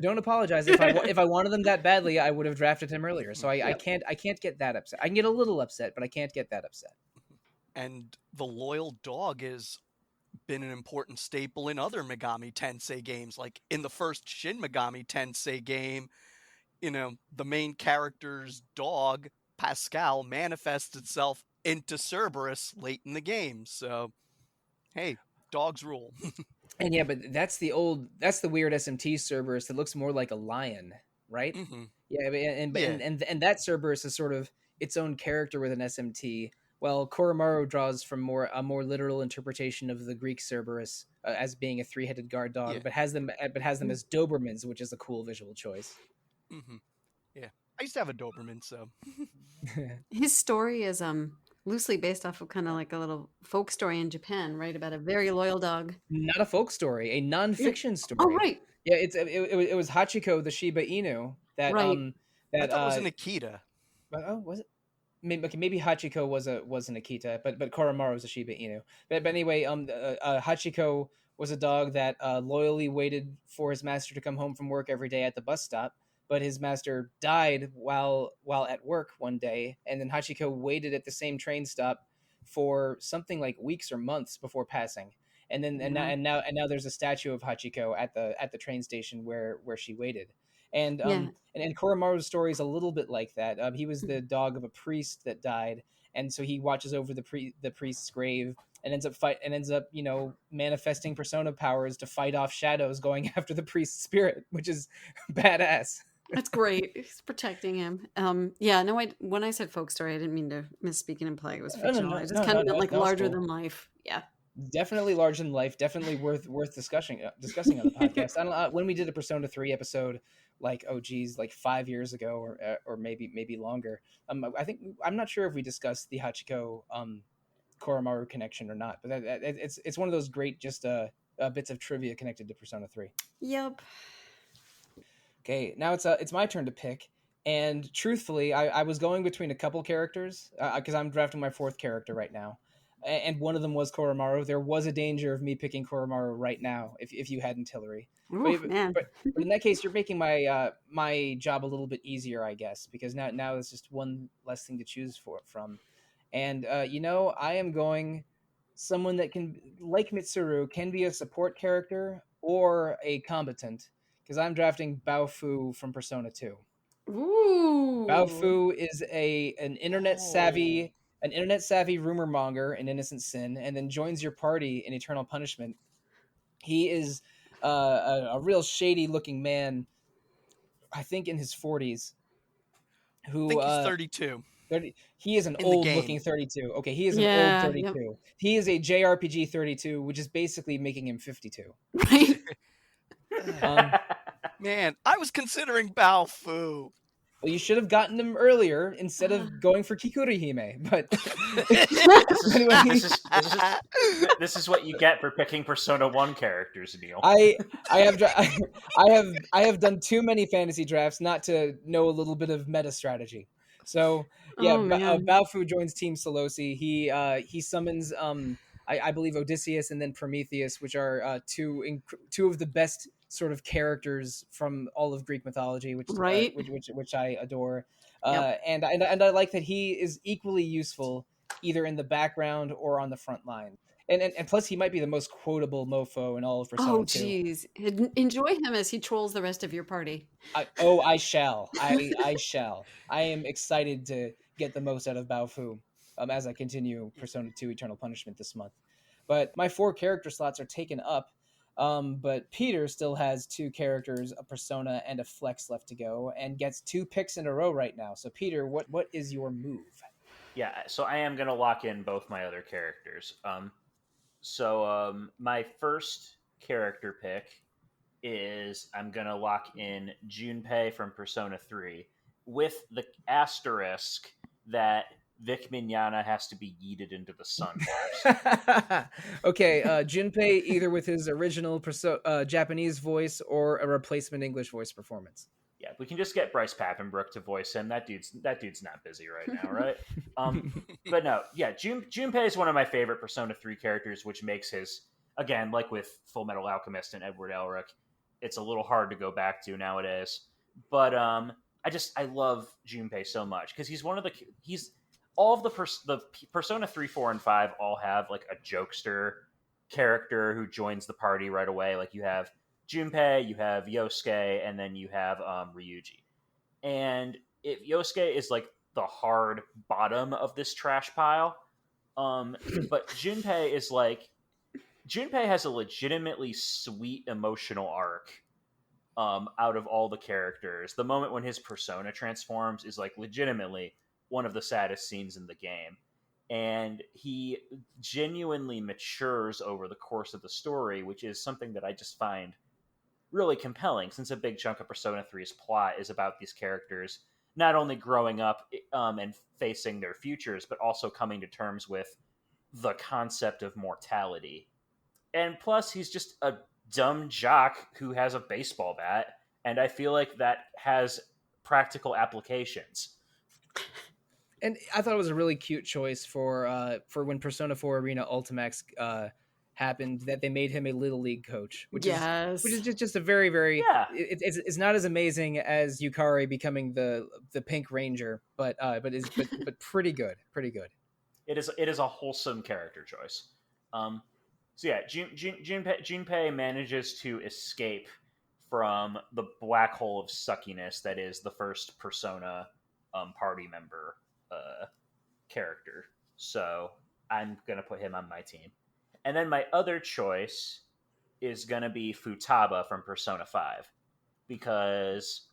Don't apologize. If I wanted them that badly, I would have drafted him earlier. So I can't get that upset. I can get a little upset, but I can't get that upset. And the loyal dog has been an important staple in other Megami Tensei games. Like in the first Shin Megami Tensei game, the main character's dog, Pascal, manifests itself into Cerberus late in the game. So, hey, dogs rule. And yeah, but that's the weird SMT Cerberus that looks more like a lion, right? Mm-hmm. Yeah, and that Cerberus is sort of its own character with an SMT. Well, Koromaru draws from a more literal interpretation of the Greek Cerberus as being a 3-headed guard dog, but has them as Dobermans, which is a cool visual choice. Mm-hmm. Yeah, I used to have a Doberman, so his story is loosely based off of kind of like a little folk story in Japan, right? About a very loyal dog. Not a folk story, a non-fiction story. Oh, right. Yeah, it was Hachiko, the Shiba Inu, that right. I thought it was an Akita. Oh, was it? Maybe Hachiko was an Akita, but Koromaru was a Shiba Inu. But anyway, Hachiko was a dog that loyally waited for his master to come home from work every day at the bus stop. But his master died while at work one day, and then Hachiko waited at the same train stop for something like weeks or months before passing. And then now there's a statue of Hachiko at the train station where she waited. And and Koromaru's story is a little bit like that. He was the dog of a priest that died, and so he watches over the priest's grave and ends up manifesting persona powers to fight off shadows going after the priest's spirit, which is badass. That's great. He's protecting him. When I said folk story, I didn't mean to misspeak and imply it was fictional. I just kind of meant like larger than life. Yeah. Definitely larger than life. Definitely worth discussing on the podcast. I don't know when we did a Persona 3 episode, like 5 years ago or maybe longer. I think I'm not sure if we discussed the Hachiko Koromaru connection or not, but it's one of those great just bits of trivia connected to Persona 3. Yep. Okay, now it's my turn to pick, and truthfully, I was going between a couple characters because I'm drafting my 4th character right now, and one of them was Koromaru. There was a danger of me picking Koromaru right now if you hadn't Hilary. Ooh, but in that case, you're making my job a little bit easier, I guess, because now it's just one less thing to choose from, and I am going someone that can, like Mitsuru, can be a support character or a combatant. Because I'm drafting Baofu from Persona 2. Ooh. Baofu is an internet savvy rumor monger in Innocent Sin, and then joins your party in Eternal Punishment. He is a real shady looking man, I think in his 40s. I think he's 32. He is an In the old-looking game. 32. Okay, he is an old Yeah, 32. yep. He is a JRPG 32, which is basically making him 52. Right? Um, Man, I was considering Baofu. well, you should have gotten him earlier instead Uh. of going for Kikurihime. But this is anyway, this is what you get for picking Persona 1 characters, Neal. I have done too many fantasy drafts not to know a little bit of meta strategy. So yeah, Oh man. Baofu joins Team Sollosi. He summons I believe Odysseus and then Prometheus, which are two of the best sort of characters from all of Greek mythology, Right? which I adore. Yep. And I like that he is equally useful either in the background or on the front line. And plus, he might be the most quotable mofo in all of Persona Oh 2. geez. Enjoy him as he trolls the rest of your party. I shall. I shall. I am excited to get the most out of Baofu as I continue Persona 2 Eternal Punishment this month. But my 4 character slots are taken up. But Peter still has 2 characters, a persona, and a flex left to go, and gets 2 picks in a row right now. So, Peter, what is your move? Yeah, so I am going to lock in both my other characters. My first character pick is I'm going to lock in Junpei from Persona 3 with the asterisk that Vic Mignogna has to be yeeted into the sun first. Okay, Junpei either with his original Japanese voice or a replacement English voice performance. Yeah, we can just get Bryce Papenbrook to voice him. That dude's not busy right now, right? But no, yeah, Junpei is one of my favorite Persona 3 characters, which makes his, again, like with Full Metal Alchemist and Edward Elric, it's a little hard to go back to nowadays. But I love Junpei so much because he's all of the Persona 3, 4, and 5 all have like a jokester character who joins the party right away. Like you have Junpei, you have Yosuke, and then you have Ryuji. And if Yosuke is like the hard bottom of this trash pile, but Junpei has a legitimately sweet emotional arc out of all the characters. The moment when his persona transforms is like legitimately one of the saddest scenes in the game. And he genuinely matures over the course of the story, which is something that I just find really compelling, since a big chunk of Persona 3's plot is about these characters not only growing up and facing their futures, but also coming to terms with the concept of mortality. And plus, he's just a dumb jock who has a baseball bat, and I feel like that has practical applications. And I thought it was a really cute choice for when Persona 4 Arena Ultimax happened, that they made him a Little League coach, which is just a very, very it's not as amazing as Yukari becoming the Pink Ranger, but pretty good. It is a wholesome character choice. So yeah, Junpei manages to escape from the black hole of suckiness that is the first Persona party member character. So I'm gonna put him on my team. And then my other choice is going to be Futaba from Persona 5. Because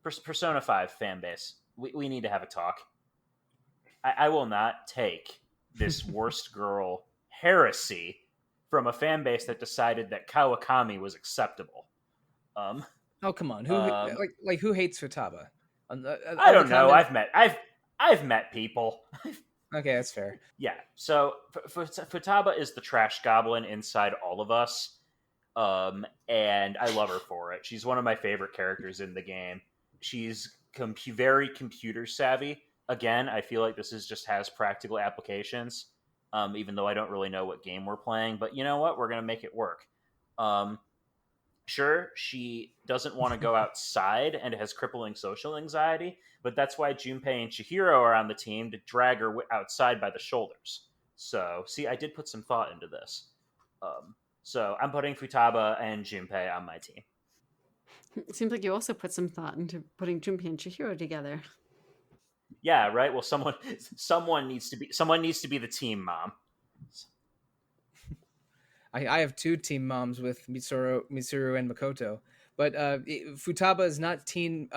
Persona 5 fanbase, we need to have a talk. I will not take this worst girl heresy from a fanbase that decided that Kawakami was acceptable. Oh, come on. Who hates Futaba? I don't know. I've met people. Okay, that's fair. Yeah, so Futaba is the trash goblin inside all of us, and I love her for it. She's one of my favorite characters in the game. She's very computer savvy. Again, I feel like this has practical applications, even though I don't really know what game we're playing. But you know what? We're going to make it work. Sure, she doesn't want to go outside and has crippling social anxiety, but that's why Junpei and Chihiro are on the team to drag her outside by the shoulders. So, see, I did put some thought into this. So I'm putting Futaba and Junpei on my team. It seems like you also put some thought into putting Junpei and Chihiro together. Yeah, right. Well, someone needs to be the team mom. I have 2 team moms with Mitsuru and Makoto, But Futaba is not team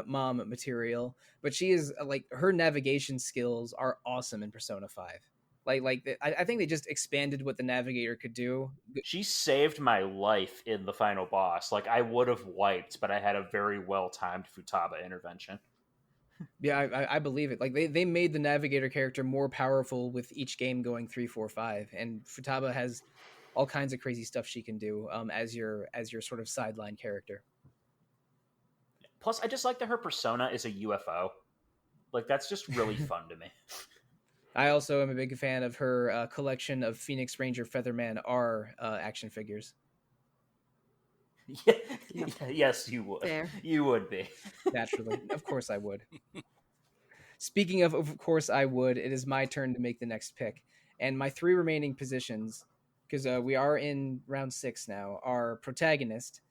mom material, but she is like her navigation skills are awesome in Persona 5. I think they just expanded what the navigator could do. She saved my life in the final boss. Like, I would have wiped, but I had a very well-timed Futaba intervention. Yeah, I believe it. Like they made the navigator character more powerful with each game going 3, 4, 5, and Futaba has all kinds of crazy stuff she can do as your sort of sideline character. Plus, I just like that her persona is a UFO. Like, that's just really fun to me. I also am a big fan of her collection of Phoenix Ranger Featherman R action figures. Yeah. Yep. Yes, you would. Fair. You would be. Naturally. Of course I would. Speaking of course I would, it is my turn to make the next pick. And my 3 remaining positions, because we are in round 6 now, are protagonist,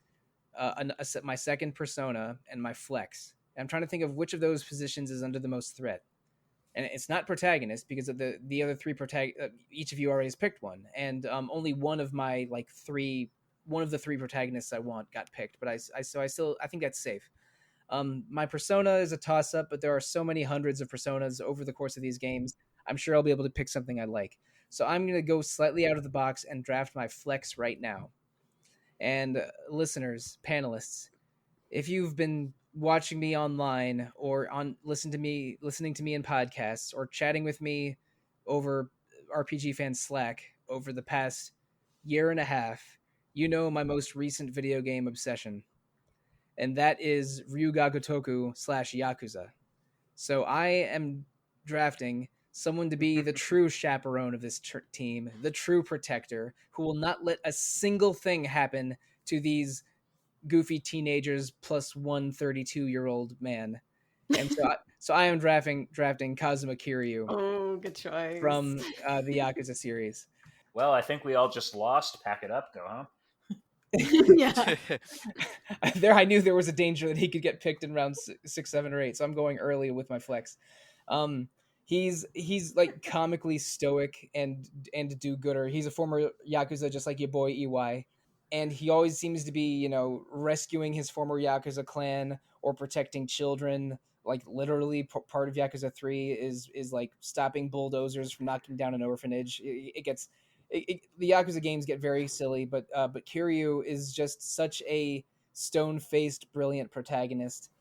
my second persona, and my flex. And I'm trying to think of which of those positions is under the most threat. And it's not protagonist, because of the other 3 each of you already has picked one. And only one of my one of the 3 protagonists I want got picked, but I think that's safe. My persona is a toss-up, but there are so many hundreds of personas over the course of these games. I'm sure I'll be able to pick something I like. So I'm going to go slightly out of the box and draft my flex right now. And listeners, panelists, if you've been watching me online or listening to me in podcasts or chatting with me over RPG Fan Slack over the past year and a half, you know my most recent video game obsession, and that is Ryuga Gotoku / Yakuza. So I am drafting someone to be the true chaperone of this team, the true protector, who will not let a single thing happen to these goofy teenagers plus one 32-year-old man. And so I am drafting Kazuma Kiryu. Oh, good choice. From the Yakuza series. Well, I think we all just lost. Pack it up, go home. Yeah. There, I knew there was a danger that he could get picked in round 6, 7, or 8, so I'm going early with my flex. He's like comically stoic and do-gooder. He's a former Yakuza, just like your boy EY, and he always seems to be, rescuing his former Yakuza clan or protecting children. Like literally, part of Yakuza 3 is like stopping bulldozers from knocking down an orphanage. The Yakuza games get very silly, but Kiryu is just such a stone-faced, brilliant protagonist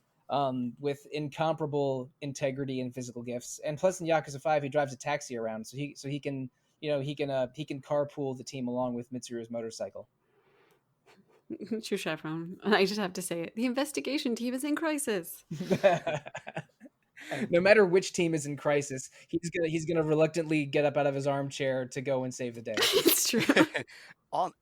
with incomparable integrity and physical gifts. And plus, in Yakuza 5, he drives a taxi around, so he can carpool the team along with Mitsuru's motorcycle. True chaperone. I just have to say it. The investigation team is in crisis. No matter which team is in crisis, he's gonna reluctantly get up out of his armchair to go and save the day. It's true.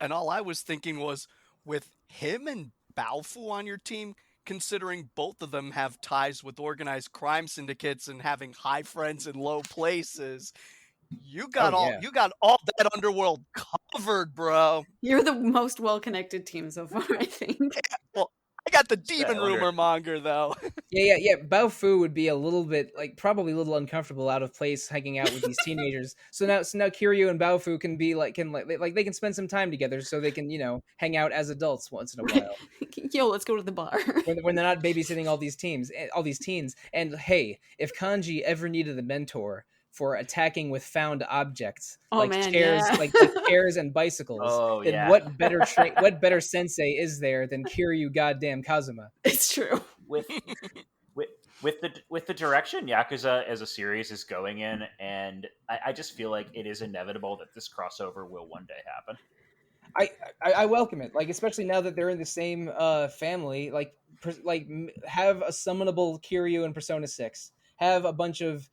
And all I was thinking was, with him and Baofu on your team, considering both of them have ties with organized crime syndicates and having high friends in low places, you got all that underworld covered, bro. You're the most well-connected team so far, I think. Well, I got the demon rumor monger, though. Yeah. Baofu would be a little bit, probably a little uncomfortable out of place hanging out with these teenagers. So now Kiryu and Baofu can be they can spend some time together, so they can hang out as adults once in a while. Yo, let's go to the bar. when they're not babysitting all these teens. And hey, if Kanji ever needed a mentor for attacking with found objects chairs and bicycles, what better sensei is there than Kiryu goddamn Kazuma? It's true. With the direction Yakuza as a series is going in, and I just feel like it is inevitable that this crossover will one day happen. I welcome it, especially now that they're in the same family. Have a summonable Kiryu in Persona 6. Have a bunch of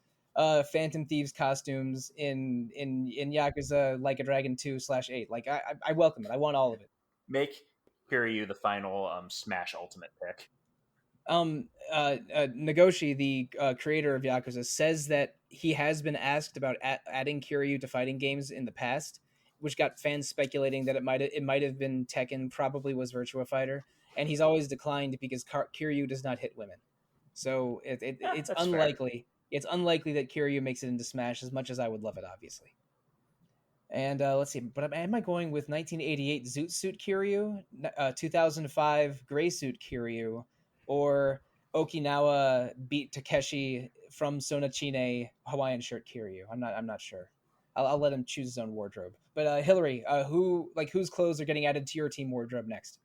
Phantom Thieves costumes in Yakuza Like a Dragon 2/8. I welcome it. I want all of it. Make Kiryu the final Smash Ultimate pick. Nagoshi, the creator of Yakuza, says that he has been asked about adding Kiryu to fighting games in the past, which got fans speculating that it might have been Tekken, probably was Virtua Fighter, and he's always declined because Kiryu does not hit women. So it's unlikely. Fair. It's unlikely that Kiryu makes it into Smash, as much as I would love it, obviously. And let's see, but am I going with 1988 Zoot Suit Kiryu, 2005 Gray Suit Kiryu, or Okinawa Beat Takeshi from Sonachine Hawaiian Shirt Kiryu? I'm not sure. I'll let him choose his own wardrobe. But Hilary, whose clothes are getting added to your team wardrobe next?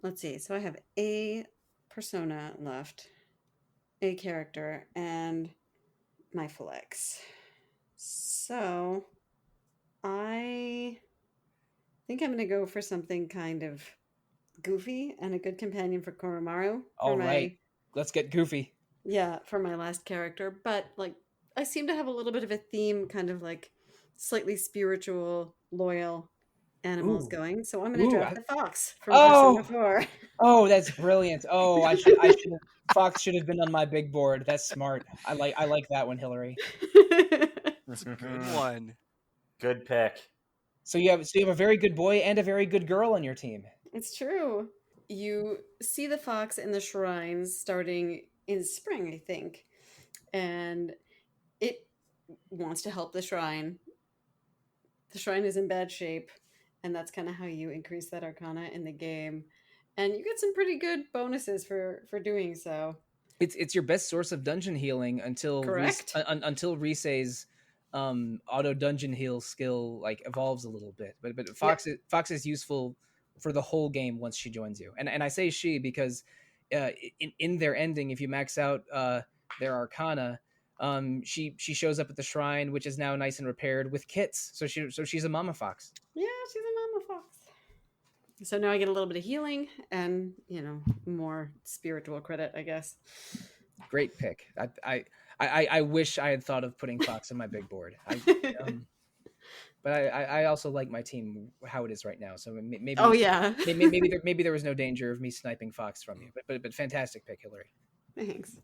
Let's see. So I have a persona left, a character, and my flex. So I think I'm going to go for something kind of goofy and a good companion for Koromaru. All right, let's get goofy. Yeah, for my last character. But like, I seem to have a little bit of a theme, kind of like slightly spiritual, loyal animals going. So I'm going to draft the fox from Persona 4. Oh, that's brilliant. Oh, Fox should have been on my big board. That's smart. I like that one, Hilary. It's a good one. Good pick. So you have a very good boy and a very good girl on your team. It's true. You see the fox in the shrines starting in spring, I think. And it wants to help the shrine. The shrine is in bad shape, and that's kind of how you increase that arcana in the game. And you get some pretty good bonuses for doing so. It's your best source of dungeon healing until Risei's auto dungeon heal skill like evolves a little bit. But Fox is useful for the whole game once she joins you. And I say she because in their ending, if you max out their arcana, she shows up at the shrine, which is now nice and repaired with kits. So she's a mama fox. Yeah, she's a mama fox. So now I get a little bit of healing and, more spiritual credit, I guess. Great pick. I wish I had thought of putting Fox on my big board. But I also like my team how it is right now. So maybe. Oh yeah. maybe there was no danger of me sniping Fox from you. But fantastic pick, Hilary. Thanks.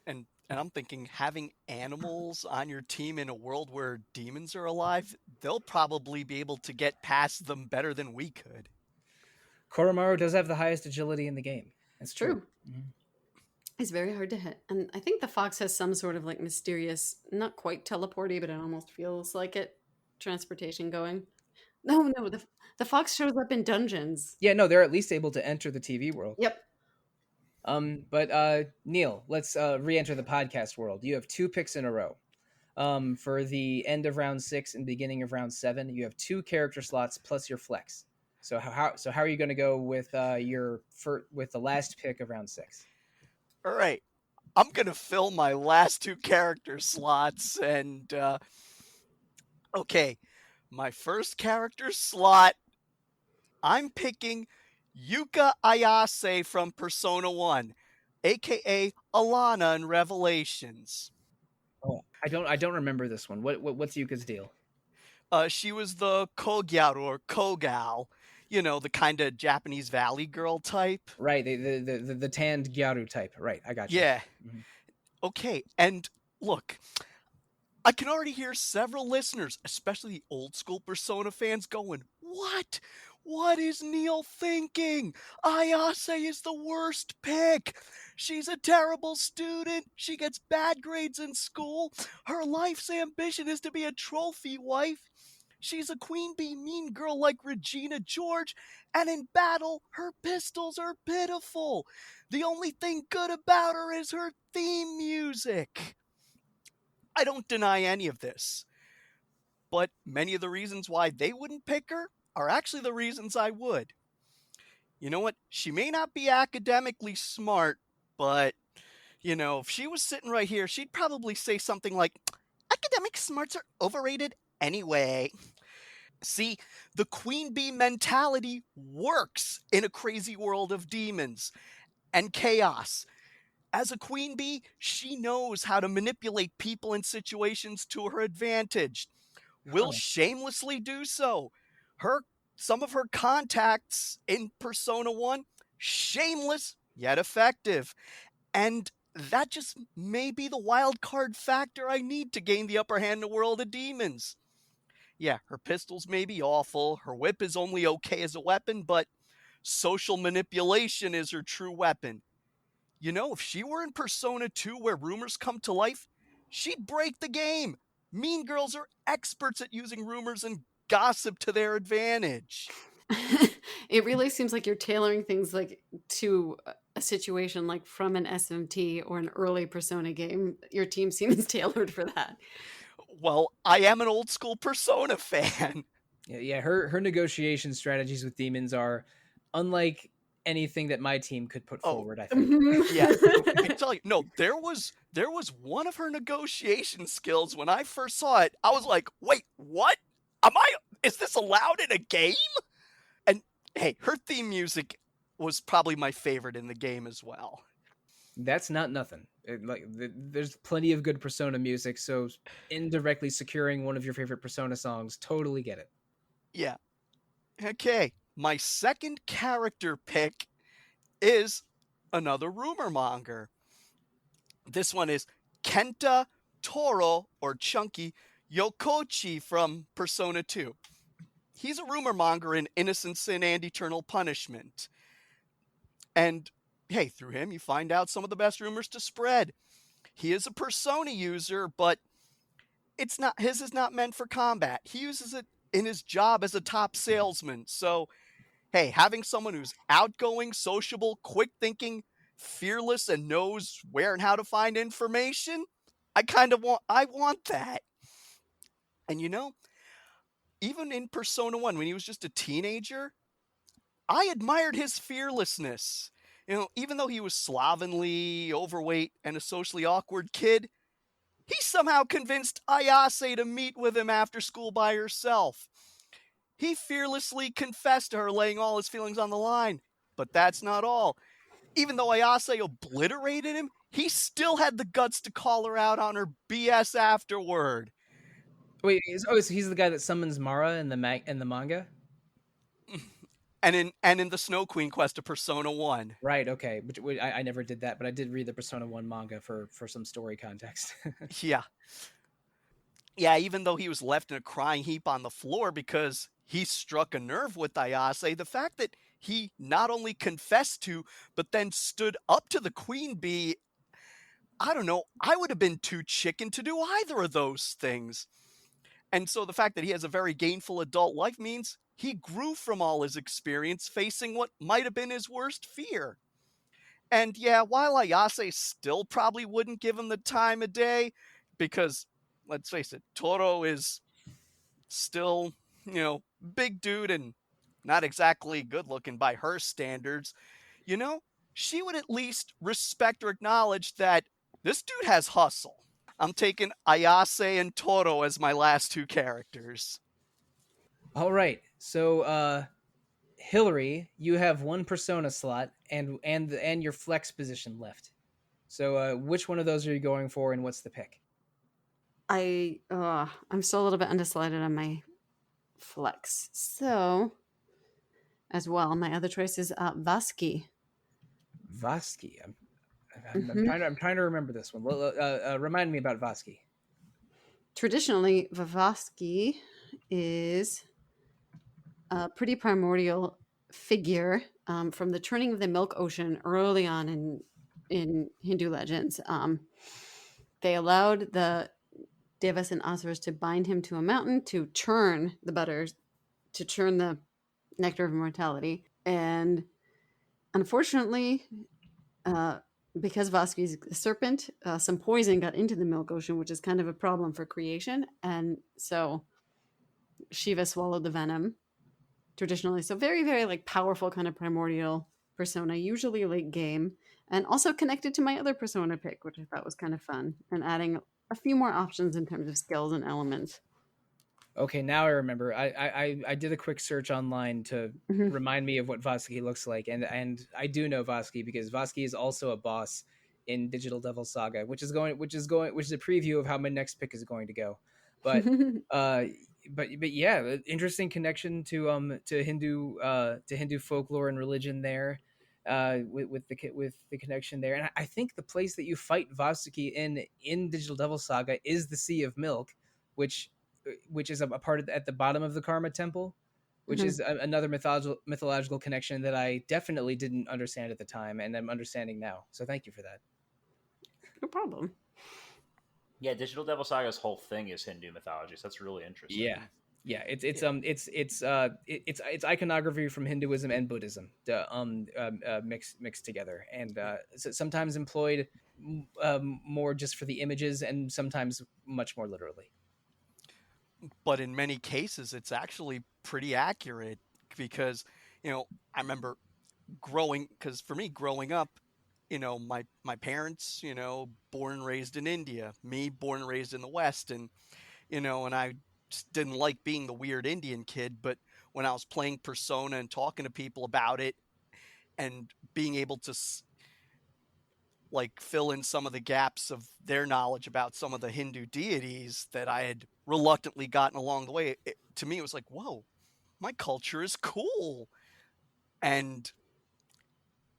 And I'm thinking having animals on your team in a world where demons are alive, they'll probably be able to get past them better than we could. Koromaru does have the highest agility in the game. That's true. Mm-hmm. It's very hard to hit. And I think the fox has some sort of like mysterious, not quite teleporty, but it almost feels like it, transportation going. No, the fox shows up in dungeons. Yeah, no, they're at least able to enter the TV world. Yep. But Neal, let's re-enter the podcast world. You have 2 picks in a row. For the end of round 6 and beginning of round 7, you have 2 character slots plus your flex. So how are you going to go with with the last pick of round 6? All right, I'm going to fill my last 2 character slots, and okay, my first character slot, I'm picking Yuka Ayase from Persona 1, aka Alana in Revelations. Oh, I don't remember this one. What's Yuka's deal? She was the Kogyaru or Kogal, the kind of Japanese valley girl type. Right, the tanned Gyaru type. Right, I got you. Yeah. Mm-hmm. Okay, and look, I can already hear several listeners, especially the old school Persona fans, going, "What? What is Neal thinking? Ayase is the worst pick. She's a terrible student. She gets bad grades in school. Her life's ambition is to be a trophy wife. She's a queen bee mean girl like Regina George, and in battle, her pistols are pitiful. The only thing good about her is her theme music." I don't deny any of this, but many of the reasons why they wouldn't pick her are actually the reasons I would. You know what? She may not be academically smart, but, if she was sitting right here, she'd probably say something like, "Academic smarts are overrated anyway." See, the queen bee mentality works in a crazy world of demons and chaos. As a queen bee, she knows how to manipulate people and situations to her advantage. Will shamelessly do so. Some of her contacts in Persona 1, shameless yet effective. And that just may be the wild card factor I need to gain the upper hand in the world of demons. Yeah, her pistols may be awful, her whip is only okay as a weapon, but social manipulation is her true weapon. If she were in Persona 2 where rumors come to life, she'd break the game. Mean girls are experts at using rumors and gossip to their advantage. It really seems like you're tailoring things like to a situation like from an SMT or an early Persona game. Your team seems tailored for that. Well, I am an old school Persona fan. Yeah, her negotiation strategies with demons are unlike anything that my team could put forward, I think. Yeah, I tell you, no, there was one of her negotiation skills when I first saw it. I was like, wait, what? Is this allowed in a game? And hey, her theme music was probably my favorite in the game as well. That's not nothing. There's plenty of good Persona music, so indirectly securing one of your favorite Persona songs, totally get it. Yeah. Okay, my second character pick is another rumor monger. This one is Kenta Toro, or Chunky Yokochi from Persona 2. He's a rumor monger in Innocent Sin and Eternal Punishment. And hey, through him you find out some of the best rumors to spread. He is a Persona user, but his is not meant for combat. He uses it in his job as a top salesman. So, hey, having someone who's outgoing, sociable, quick thinking, fearless, and knows where and how to find information, I want that. And even in Persona 1, when he was just a teenager, I admired his fearlessness. Even though he was slovenly, overweight, and a socially awkward kid, he somehow convinced Ayase to meet with him after school by herself. He fearlessly confessed to her, laying all his feelings on the line. But that's not all. Even though Ayase obliterated him, he still had the guts to call her out on her BS afterward. Wait, so he's the guy that summons Mara in the manga? And in the Snow Queen quest of Persona 1. Right, okay. I never did that, but I did read the Persona 1 manga for some story context. Yeah. Yeah, even though he was left in a crying heap on the floor because he struck a nerve with Ayase, the fact that he not only confessed to, but then stood up to the queen bee, I don't know, I would have been too chicken to do either of those things. And so the fact that he has a very gainful adult life means he grew from all his experience facing what might have been his worst fear. And yeah, while Ayase still probably wouldn't give him the time of day, because let's face it, Toro is still, big dude and not exactly good looking by her standards, she would at least respect or acknowledge that this dude has hustle. I'm taking Ayase and Toro as my last two characters. All right. So, Hilary, you have one Persona slot and your flex position left. So, which one of those are you going for, and what's the pick? I'm still a little bit undecided on my flex. So, as well, my other choice is Vasky. Vasky. I'm trying to remember this one. Remind me about Vasky. Traditionally, Vasky is a pretty primordial figure from the turning of the Milk Ocean early on in Hindu legends. They allowed the Devas and Asuras to bind him to a mountain to churn the butter, to churn the nectar of immortality. And unfortunately, because Vasky's a serpent, some poison got into the Milk Ocean, which is kind of a problem for creation. And so Shiva swallowed the venom traditionally. So very, very powerful kind of primordial persona, usually late game, and also connected to my other persona pick, which I thought was kind of fun, and adding a few more options in terms of skills and elements. Okay, now I remember. I did a quick search online to remind me of what Vasky looks like, and I do know Vasky because Vasky is also a boss in Digital Devil Saga, which is a preview of how my next pick is going to go. But but yeah, interesting connection to Hindu folklore and religion there, with the connection there. And I think the place that you fight Vasky in Digital Devil Saga is the Sea of Milk, which is a part at the bottom of the Karma Temple, which is another mythological connection that I definitely didn't understand at the time, and I'm understanding now. So thank you for that. No problem. Yeah, Digital Devil Saga's whole thing is Hindu mythology, so that's really interesting. Yeah, it's iconography from Hinduism and Buddhism, mixed together, and sometimes employed more just for the images, and sometimes much more literally. But in many cases, it's actually pretty accurate because, I remember because for me, growing up, my parents, born and raised in India, me born and raised in the West, and and I just didn't like being the weird Indian kid. But when I was playing Persona and talking to people about it and being able to like fill in some of the gaps of their knowledge about some of the Hindu deities that I had reluctantly gotten along the way, to me it was like, whoa, my culture is cool. And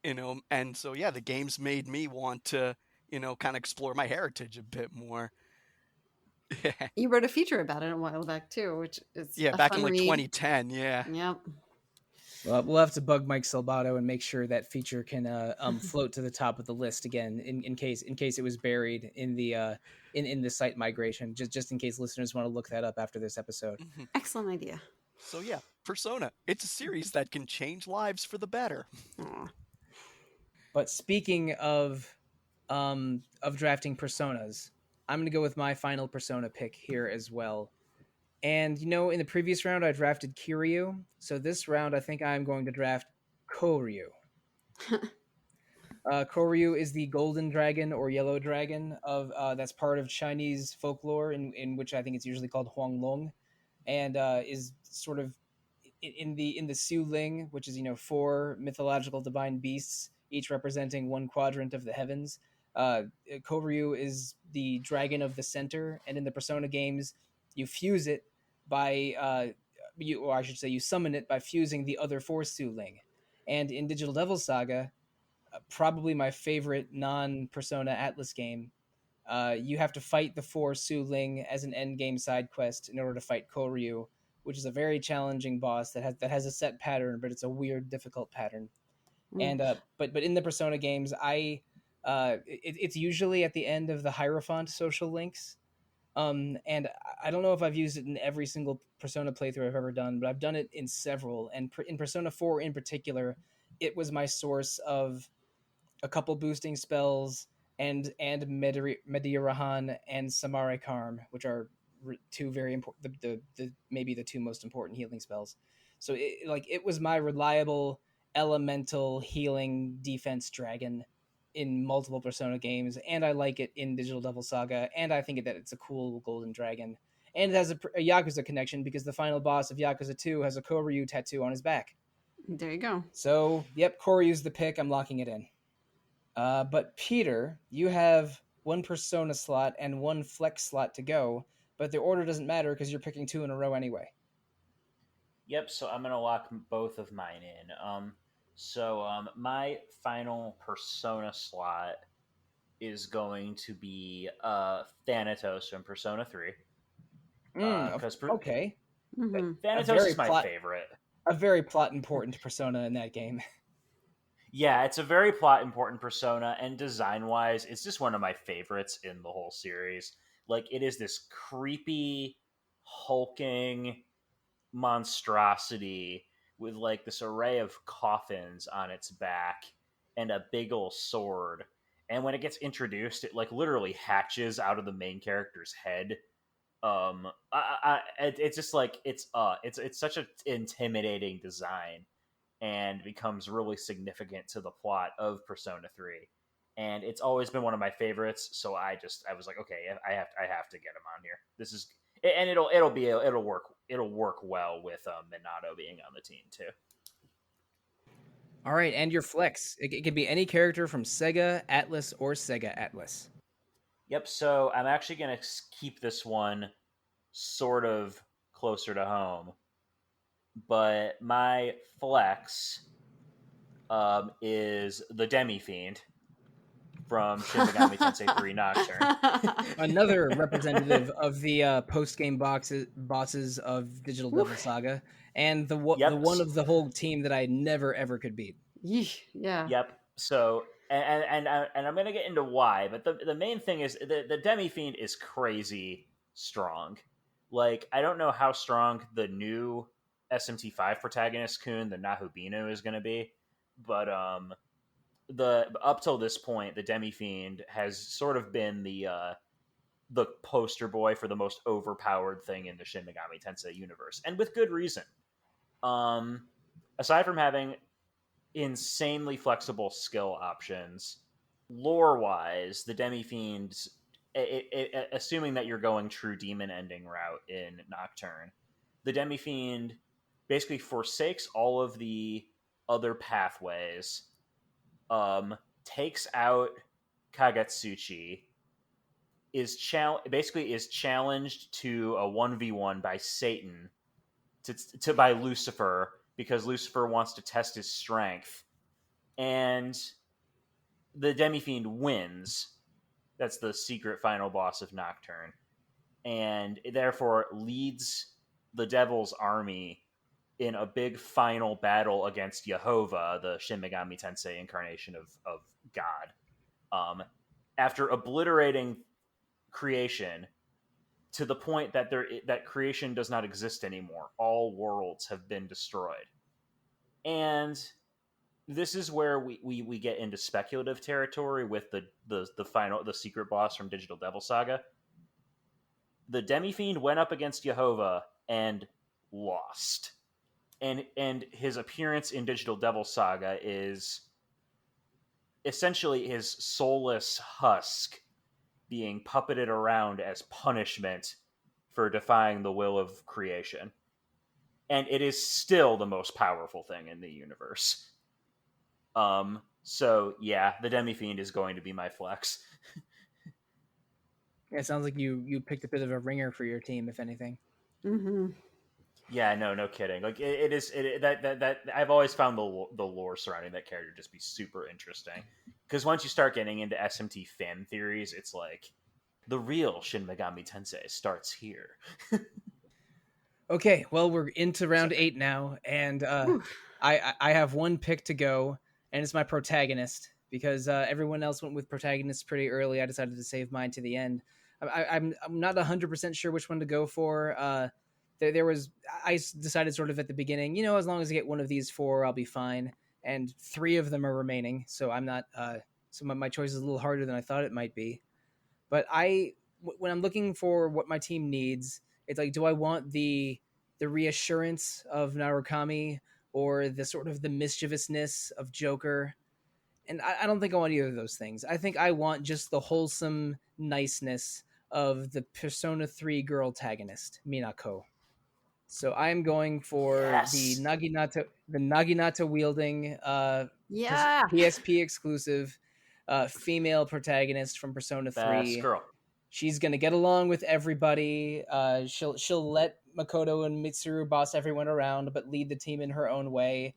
and so yeah, the games made me want to kind of explore my heritage a bit more. You wrote a feature about it a while back too, which is Yeah, a back fun in like read. 2010. Yeah. Yep. Well, we'll have to bug Mike Salvato and make sure that feature can float to the top of the list again, in case it was buried in the in the site migration, just in case listeners want to look that up after this episode. Mm-hmm. Excellent idea. So yeah, Persona, it's a series that can change lives for the better. Aw. But speaking of drafting personas, I'm gonna go with my final Persona pick here as well. And in the previous round I drafted Kiryu, so this round I think I'm going to draft Koryu. Koryu is the golden dragon or yellow dragon of that's part of Chinese folklore, in which I think it's usually called Huanglong, and is sort of in the Su Ling, which is 4 mythological divine beasts, each representing one quadrant of the heavens. Koryu is the dragon of the center, and in the Persona games, you fuse it by you summon it by fusing the other 4 Su Ling. And in Digital Devil Saga, probably my favorite non-Persona Atlas game, you have to fight the 4 Su Ling as an end game side quest in order to fight Koryu, which is a very challenging boss that has a set pattern, but it's a weird, difficult pattern. And but in the Persona games, it's usually at the end of the Hierophant social links. And I don't know if I've used it in every single Persona playthrough I've ever done, but I've done it in several. And in Persona 4 in particular, it was my source of a couple boosting spells and Medirahan and Samare Karm, which are 2 very important, the maybe the 2 most important healing spells. So it was my reliable elemental healing defense dragon in multiple Persona games, and I like it in Digital Devil Saga, and I think that it's a cool golden dragon. And it has a Yakuza connection because the final boss of Yakuza 2 has a Koryu tattoo on his back. There you go. So, yep, Koryu's the pick. I'm locking it in. But Peter, you have 1 Persona slot and 1 flex slot to go, but the order doesn't matter because you're picking 2 in a row anyway. Yep, so I'm going to lock both of mine in. My final Persona slot is going to be Thanatos from Persona 3. Okay. Mm-hmm. Thanatos is my favorite. A very plot important Persona in that game. Yeah, it's a very plot important Persona, and design wise, it's just one of my favorites in the whole series. Like, it is this creepy, hulking monstrosity with like this array of coffins on its back and a big ol' sword. And when it gets introduced, it like literally hatches out of the main character's head. It's just like it's such an intimidating design, and becomes really significant to the plot of Persona 3. And it's always been one of my favorites, so I was like, okay, I have to get him on here. This is, and it'll work well with Minato being on the team too. All right, and your flex. It could be any character from Sega Atlas or Sega Atlas. Yep, so I'm actually going to keep this one sort of closer to home. But my flex is the Demi-Fiend from Shin Megami Tensei 3 Nocturne. Another representative of the post-game bosses of Digital Devil Saga, and the one of the whole team that I never ever could beat. Yeah. Yep. So and I'm gonna get into why, but the main thing is the Demi-Fiend is crazy strong. Like, I don't know how strong the new SMT5 protagonist Kun, the Nahubinu, is gonna be, but the up till this point, the Demi-Fiend has sort of been the poster boy for the most overpowered thing in the Shin Megami Tensei universe, and with good reason. Aside from having insanely flexible skill options, lore-wise, the Demi-Fiend, assuming that you're going true demon ending route in Nocturne, the Demi-Fiend basically forsakes all of the other pathways, takes out Kagetsuchi, basically is challenged to a 1v1 by Satan, by Lucifer, because Lucifer wants to test his strength, and the Demi-Fiend wins. That's the secret final boss of Nocturne, and it therefore leads the Devil's army in a big final battle against Jehovah, the Shin Megami Tensei incarnation of God. After obliterating creation to the point that that creation does not exist anymore. All worlds have been destroyed. And this is where we get into speculative territory with the secret boss from Digital Devil Saga. The Demi-Fiend went up against Jehovah and lost. And his appearance in Digital Devil Saga is essentially his soulless husk being puppeted around as punishment for defying the will of creation. And it is still the most powerful thing in the universe. So yeah, the Demi-Fiend is going to be my flex. Yeah, it sounds like you picked a bit of a ringer for your team, if anything. Mm-hmm. Yeah, no kidding. Like that I've always found the lore surrounding that character just be super interesting. Because once you start getting into SMT fan theories, it's like the real Shin Megami Tensei starts here. Okay, well, we're into round 8 now, and I have one pick to go, and it's my protagonist, because everyone else went with protagonists pretty early. I decided to save mine to the end. I'm not 100% sure which one to go for. I decided sort of at the beginning, as long as I get one of these 4, I'll be fine. And 3 of them are remaining, so I'm not. So my choice is a little harder than I thought it might be. But when I'm looking for what my team needs, it's like, do I want the reassurance of Narukami or the sort of the mischievousness of Joker? And I don't think I want either of those things. I think I want just the wholesome niceness of the Persona 3 girl antagonist, Minako. So I'm going for the Naginata wielding PSP exclusive female protagonist from Persona 3. Best girl. She's gonna get along with everybody. She'll let Makoto and Mitsuru boss everyone around, but lead the team in her own way.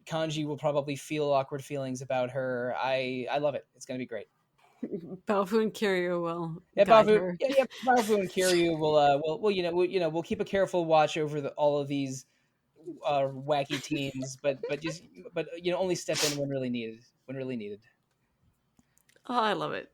Kanji will probably feel awkward feelings about her. I love it. It's gonna be great. Baofu and Kiryu will guide her. Baofu and Kiryu will we'll keep a careful watch over all of these wacky teams, but only step in when really needed. Oh, I love it.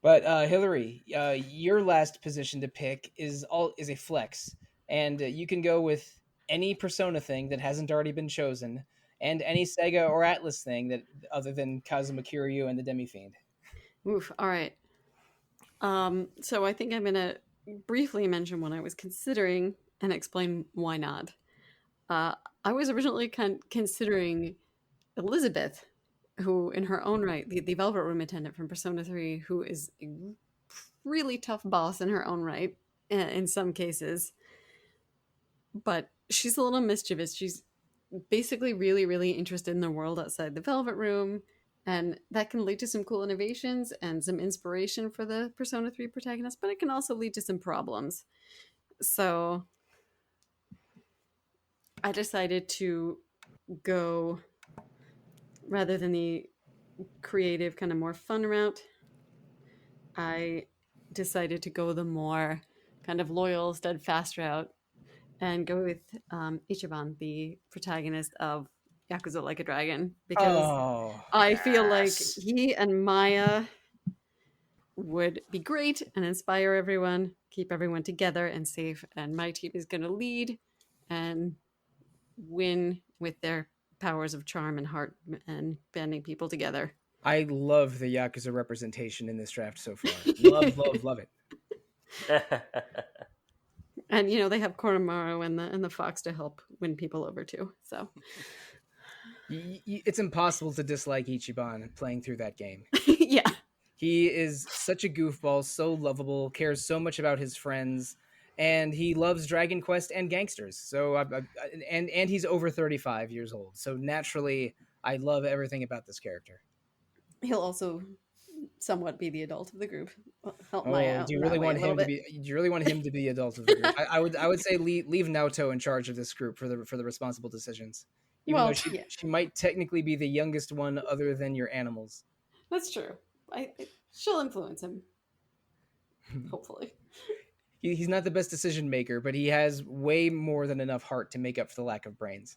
But Hilary, your last position to pick is a flex, and you can go with any Persona thing that hasn't already been chosen, and any Sega or Atlas thing that other than Kazuma Kiryu and the Demi-Fiend. Oof. All right. So I think I'm gonna briefly mention what I was considering and explain why not. I was originally considering Elizabeth, who in her own right, the Velvet Room attendant from Persona 3, who is a really tough boss in her own right, in some cases. But she's a little mischievous. She's basically really, really interested in the world outside the Velvet Room, and that can lead to some cool innovations and some inspiration for the Persona 3 protagonist, but it can also lead to some problems. So I decided to go, rather than the creative, kind of more fun route, I decided to go the more kind of loyal, steadfast route and go with Ichiban, the protagonist of Yakuza Like a Dragon, because Oh, I feel like yes. he and Maya would be great and inspire everyone, keep everyone together and safe. And my team is going to lead and win with their powers of charm and heart and banding people together. I love the Yakuza representation in this draft so far. Love it. And they have Koromaru and the fox to help win people over too. So It's impossible to dislike Ichiban playing through that game. yeah. He is such a goofball, so lovable, cares so much about his friends, and he loves Dragon Quest and gangsters. So and he's over 35 years old. So naturally, I love everything about this character. He'll also somewhat be the adult of the group. Help Oh, Maya out do you in really that way want a little him to bit. be? Do you really want him to be the adult of the group? I would say leave Naoto in charge of this group for the responsible decisions. Even Well, though she yeah. she might technically be the youngest one, other than your animals. That's true. She'll influence him. Hopefully. He's not the best decision maker, but he has way more than enough heart to make up for the lack of brains.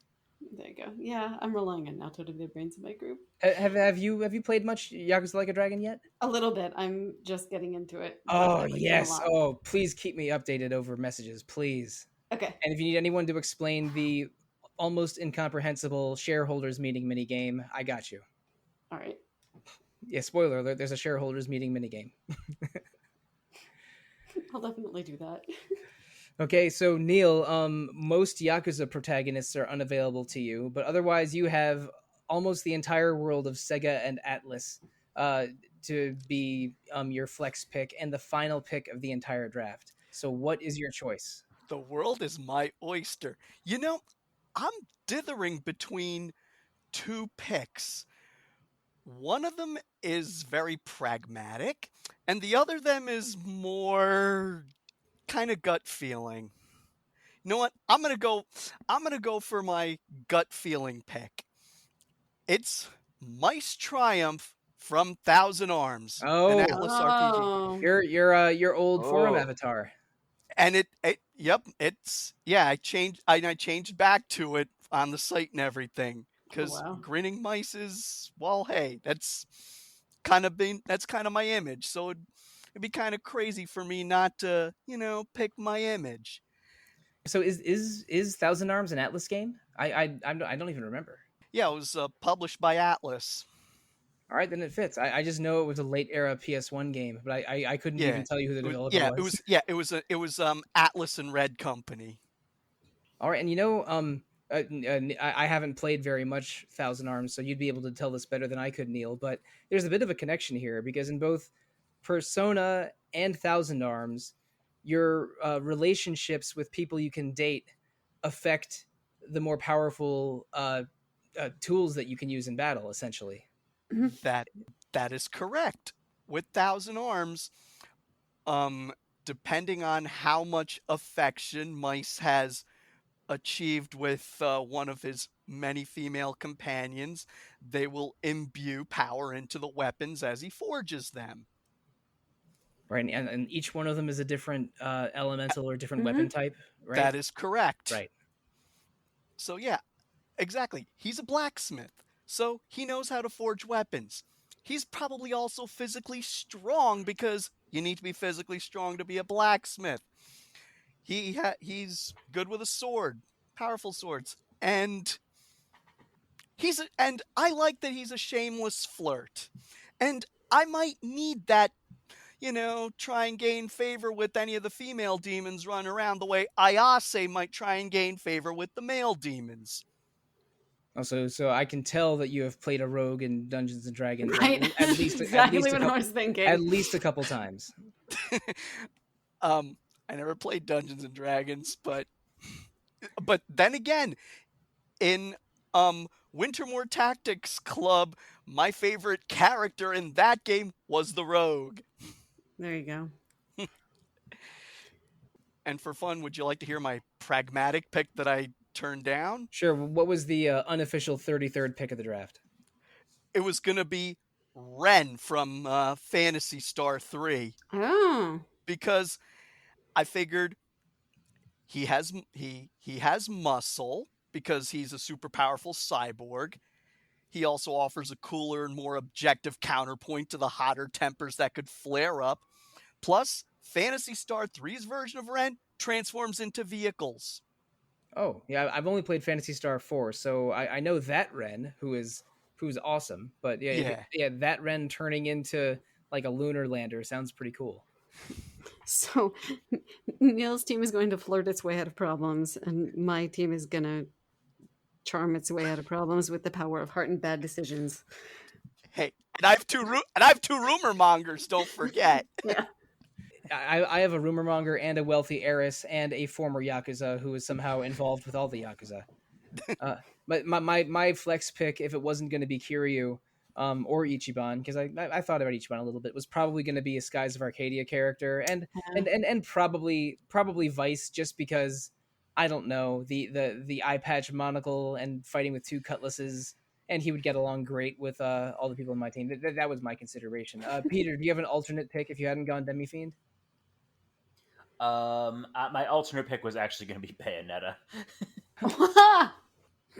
There you go. Yeah, I'm relying on Naoto to be the brains of my group. Have you played much Yakuza Like a Dragon yet? A little bit. I'm just getting into it. But Oh I like it a yes. lot. Oh, please keep me updated over messages, please. Okay. And if you need anyone to explain the almost incomprehensible shareholders meeting minigame, I got you. All right. Yeah, spoiler alert, there's a shareholders meeting minigame. I'll definitely do that. Okay, so Neal, most Yakuza protagonists are unavailable to you, but otherwise you have almost the entire world of Sega and Atlas to be your flex pick and the final pick of the entire draft. So what is your choice? The world is my oyster. I'm dithering between two picks. One of them is very pragmatic, and the other them is more kind of gut feeling. You know what? I'm gonna go for my gut feeling pick. It's Mice Triumph from Thousand Arms, an Oh, Atlas RPG. Oh. your old forum Oh. avatar. And I changed back to it on the site and everything, because wow. grinning mice is, well, hey, that's kind of my image. So it'd be kind of crazy for me not to, pick my image. So is Thousand Arms an Atlas game? I don't even remember. Yeah, it was published by Atlas. All right, then it fits. I just know it was a late era PS1 game, but I couldn't even tell you who the developer was. It was Atlas and Red Company. All right, and I haven't played very much Thousand Arms, so you'd be able to tell this better than I could, Neal. But there's a bit of a connection here because in both Persona and Thousand Arms, your relationships with people you can date affect the more powerful tools that you can use in battle, essentially. That is correct. With Thousand Arms, depending on how much affection Mice has achieved with one of his many female companions, they will imbue power into the weapons as he forges them. Right, and each one of them is a different elemental or different weapon type, right? That is correct. Right. So yeah, exactly. He's a blacksmith, so he knows how to forge weapons. He's probably also physically strong, because you need to be physically strong to be a blacksmith. He's good with a sword, powerful swords, and I like that he's a shameless flirt. And I might need that, try and gain favor with any of the female demons running around the way Ayase might try and gain favor with the male demons. Also, so I can tell that you have played a rogue in Dungeons and Dragons Right. at least exactly a what couple, I was thinking. at least a couple times. I never played Dungeons and Dragons, but then again, in Wintermore Tactics Club, my favorite character in that game was the rogue. There you go. And for fun, would you like to hear my pragmatic pick that I turned down? Sure. What was the unofficial 33rd pick of the draft? It was going to be Ren from Phantasy Star 3. Oh. Because I figured he has muscle, because he's a super powerful cyborg. He also offers a cooler and more objective counterpoint to the hotter tempers that could flare up. Plus, Phantasy Star 3's version of Ren transforms into vehicles. Oh, yeah, I've only played Phantasy Star 4, so I know that Ren, who's awesome. But yeah, that Ren turning into like a lunar lander sounds pretty cool. So Neal's team is going to flirt its way out of problems, and my team is going to charm its way out of problems with the power of heart and bad decisions. Hey, and I have two rumor mongers, don't forget. Yeah. I have a rumor monger and a wealthy heiress and a former Yakuza who is somehow involved with all the Yakuza. But my flex pick, if it wasn't going to be Kiryu or Ichiban, because I thought about Ichiban a little bit, was probably going to be a Skies of Arcadia character, and probably Vice, just because I don't know, the eye patch monocle and fighting with two cutlasses, and he would get along great with all the people on my team. That was my consideration. Peter, do you have an alternate pick if you hadn't gone Demi Fiend? My alternate pick was actually going to be Bayonetta.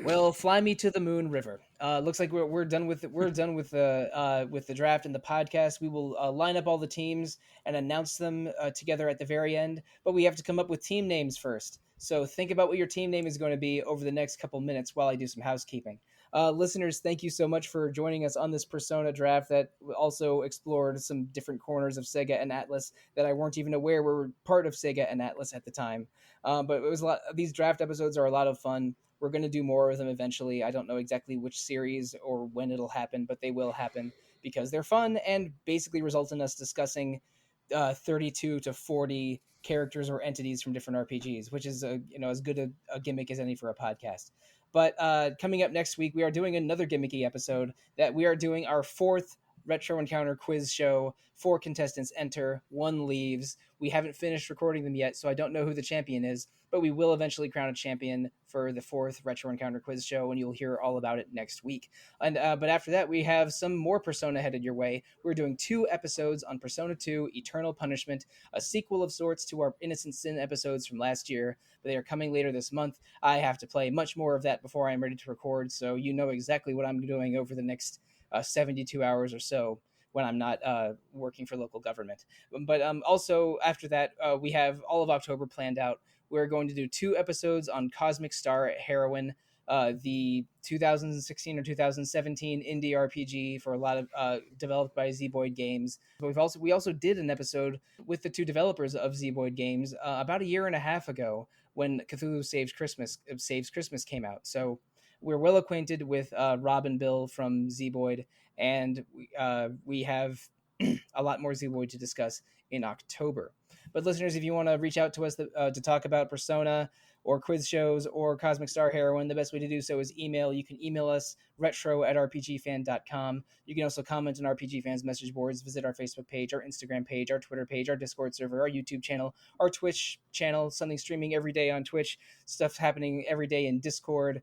Well, fly me to the moon, River. Looks like we're done with the draft and the podcast. We will line up all the teams and announce them together at the very end. But we have to come up with team names first. So think about what your team name is going to be over the next couple minutes while I do some housekeeping. Listeners, thank you so much for joining us on this Persona draft that also explored some different corners of Sega and Atlas that I weren't even aware were part of Sega and Atlas at the time. But it was a lot. These draft episodes are a lot of fun. We're going to do more of them eventually. I don't know exactly which series or when it'll happen, but they will happen because they're fun and basically result in us discussing 32 to 40 characters or entities from different RPGs, which is as good a gimmick as any for a podcast. But coming up next week, we are doing another gimmicky episode that we are doing our fourth Retro Encounter quiz show. 4 contestants enter, 1 leaves. We haven't finished recording them yet, so I don't know who the champion is, but we will eventually crown a champion for the 4th Retro Encounter quiz show, and you'll hear all about it next week. And but after that, we have some more Persona headed your way. We're doing 2 episodes on Persona 2 Eternal Punishment, a sequel of sorts to our Innocent Sin episodes from last year, but they are coming later this month. I have to play much more of that before I'm ready to record, so you know exactly what I'm doing over the next 72 hours or so when I'm not working for local government. But also after that, we have all of October planned out. We're going to do 2 episodes on Cosmic Star Heroine, the 2016 or 2017 indie RPG for a lot of developed by Z-Boyd Games. But we also did an episode with the 2 developers of Z-Boyd Games about a year and a half ago when Cthulhu Saves Christmas came out. So we're well acquainted with Rob and Bill from Z-Boyd, and we have a lot more Z-Boyd to discuss in October. But listeners, if you want to reach out to us to talk about Persona or quiz shows or Cosmic Star Heroine, the best way to do so is email. You can email us retro@rpgfan.com. You can also comment on RPG Fans message boards, visit our Facebook page, our Instagram page, our Twitter page, our Discord server, our YouTube channel, our Twitch channel, something streaming every day on Twitch, stuff happening every day in Discord.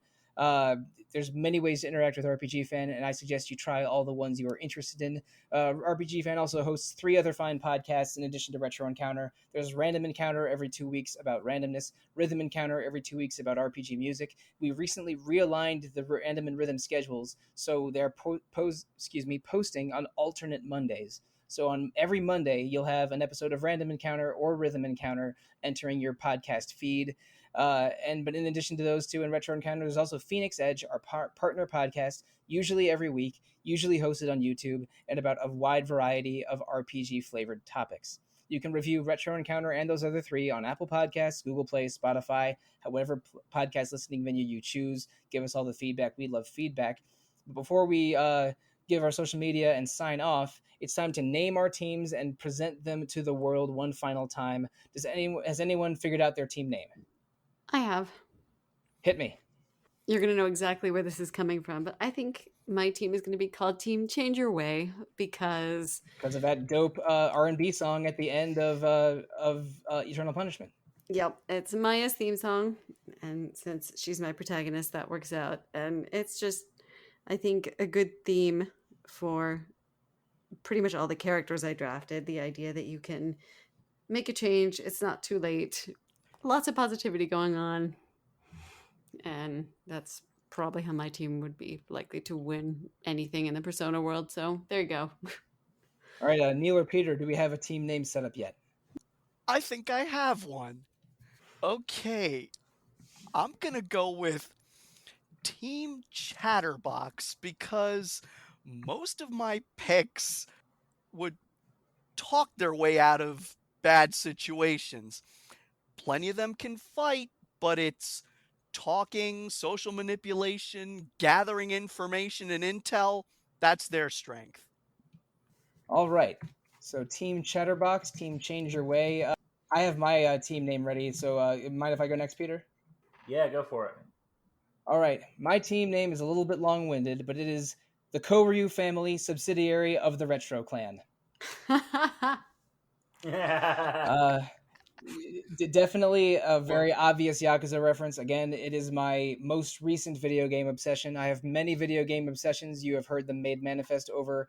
There's many ways to interact with RPG Fan, and I suggest you try all the ones you are interested in. RPG Fan also hosts 3 other fine podcasts in addition to Retro Encounter. There's Random Encounter every 2 weeks about randomness, Rhythm Encounter every 2 weeks about RPG music. We recently realigned the Random and Rhythm schedules, so they're posting on alternate Mondays. So on every Monday, you'll have an episode of Random Encounter or Rhythm Encounter entering your podcast feed. But in addition to those 2 in Retro Encounter, there's also Phoenix Edge, our partner podcast, usually every week, usually hosted on YouTube, and about a wide variety of RPG-flavored topics. You can review Retro Encounter and those other 3 on Apple Podcasts, Google Play, Spotify, however podcast listening venue you choose. Give us all the feedback. We love feedback. But before we give our social media and sign off, it's time to name our teams and present them to the world one final time. Has anyone figured out their team name? I have. Hit me. You're going to know exactly where this is coming from, but I think my team is going to be called Team Change Your Way because of that dope R&B song at the end of Eternal Punishment. Yep, it's Maya's theme song, and since she's my protagonist, that works out. And it's just, I think, a good theme for pretty much all the characters I drafted. The idea that you can make a change, it's not too late. Lots of positivity going on. And that's probably how my team would be likely to win anything in the Persona world. So there you go. All right, Neal or Peter, do we have a team name set up yet? I think I have one. Okay, I'm gonna go with Team Chatterbox because most of my picks would talk their way out of bad situations. Plenty of them can fight, but it's talking, social manipulation, gathering information and intel. That's their strength. All right. So Team Chatterbox, Team Change Your Way. I have my team name ready, so mind if I go next, Peter? Yeah, go for it. All right. My team name is a little bit long-winded, but it is the Koryu family, subsidiary of the Retro Clan. Definitely a very obvious Yakuza reference. Again, it is my most recent video game obsession. I have many video game obsessions. You have heard them made manifest over,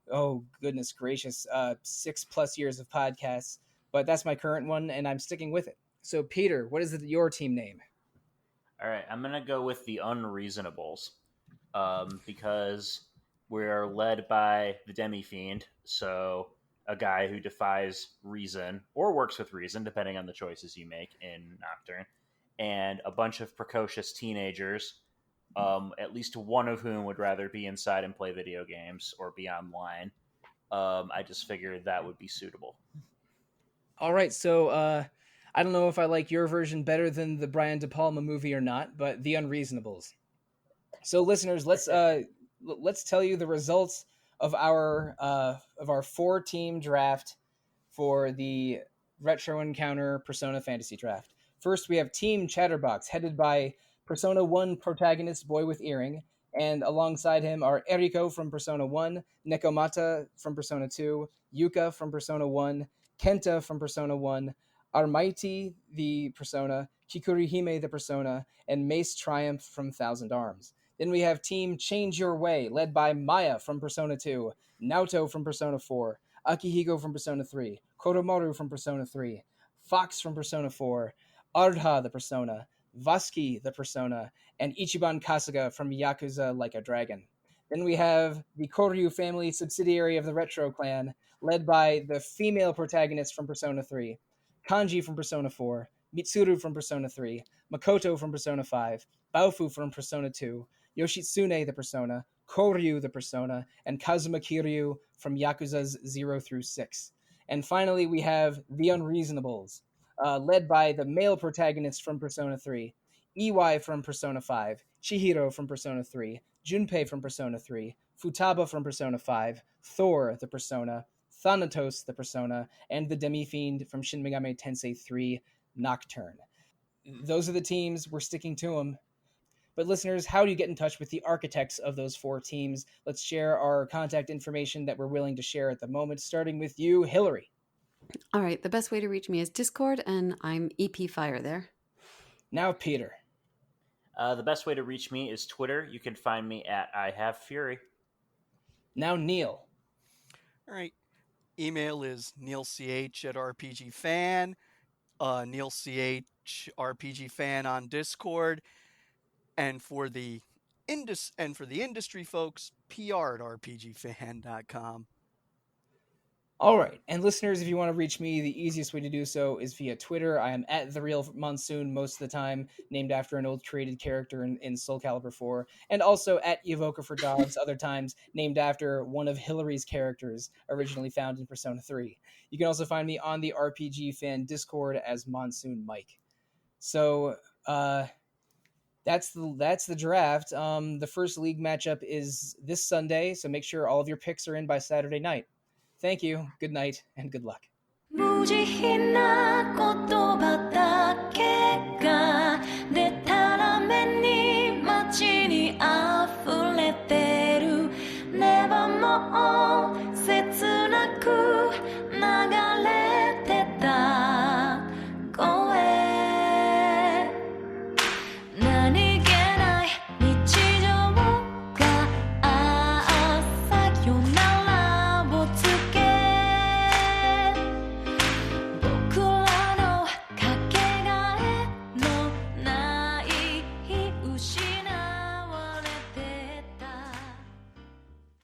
oh goodness gracious, 6+ years of podcasts. But that's my current one, and I'm sticking with it. So, Peter, what is your team name? All right, I'm gonna go with the Unreasonables, because we're led by the Demi Fiend, so a guy who defies reason or works with reason, depending on the choices you make in Nocturne, and a bunch of precocious teenagers, at least one of whom would rather be inside and play video games or be online. I just figured that would be suitable. All right, so I don't know if I like your version better than the Brian De Palma movie or not, but The Unreasonables. So, listeners, let's tell you the results of our 4-team draft for the Retro Encounter Persona Fantasy Draft. First, we have Team Chatterbox, headed by Persona 1 protagonist Boy with Earring, and alongside him are Eriko from Persona 1, Nekomata from Persona 2, Yuka from Persona 1, Kenta from Persona 1, Armaiti the Persona, Kikurihime the Persona, and Mace Triumph from Thousand Arms. Then we have Team Change Your Way, led by Maya from Persona 2, Naoto from Persona 4, Akihiko from Persona 3, Koromaru from Persona 3, Fox from Persona 4, Ardha the Persona, Vasky the Persona, and Ichiban Kasuga from Yakuza Like a Dragon. Then we have the Koryu family, subsidiary of the Retro Clan, led by the female protagonist from Persona 3, Kanji from Persona 4, Mitsuru from Persona 3, Makoto from Persona 5, Baofu from Persona 2, Yoshitsune the Persona, Koryu the Persona, and Kazuma Kiryu from Yakuza's 0 through 6. And finally, we have the Unreasonables, led by the male protagonist from Persona 3, Iwai from Persona 5, Chihiro from Persona 3, Junpei from Persona 3, Futaba from Persona 5, Thor the Persona, Thanatos the Persona, and the Demi-Fiend from Shin Megami Tensei 3 Nocturne. Those are the teams. We're sticking to them. But listeners, how do you get in touch with the architects of those 4 teams? Let's share our contact information that we're willing to share at the moment, starting with you, Hilary. All right, the best way to reach me is Discord, and I'm EP Fire there. Now, Peter. The best way to reach me is Twitter. You can find me at I Have Fury. Now, Neal. All right. Email is nealch@rpgfan, nealch@rpgfan on Discord, and for the industry folks, PR@rpgfan.com. All right, and listeners, if you want to reach me, the easiest way to do so is via Twitter. I am at The Real Monsoon most of the time, named after an old created character in Soul Calibur 4, and also at Evoca for Dogs, other times named after one of Hilary's characters originally found in Persona 3. You can also find me on the RPG Fan Discord as Monsoon Mike. So that's the draft. The first league matchup is this Sunday, so make sure all of your picks are in by Saturday night. Thank you, good night, and good luck. 無慈悲な言葉だけが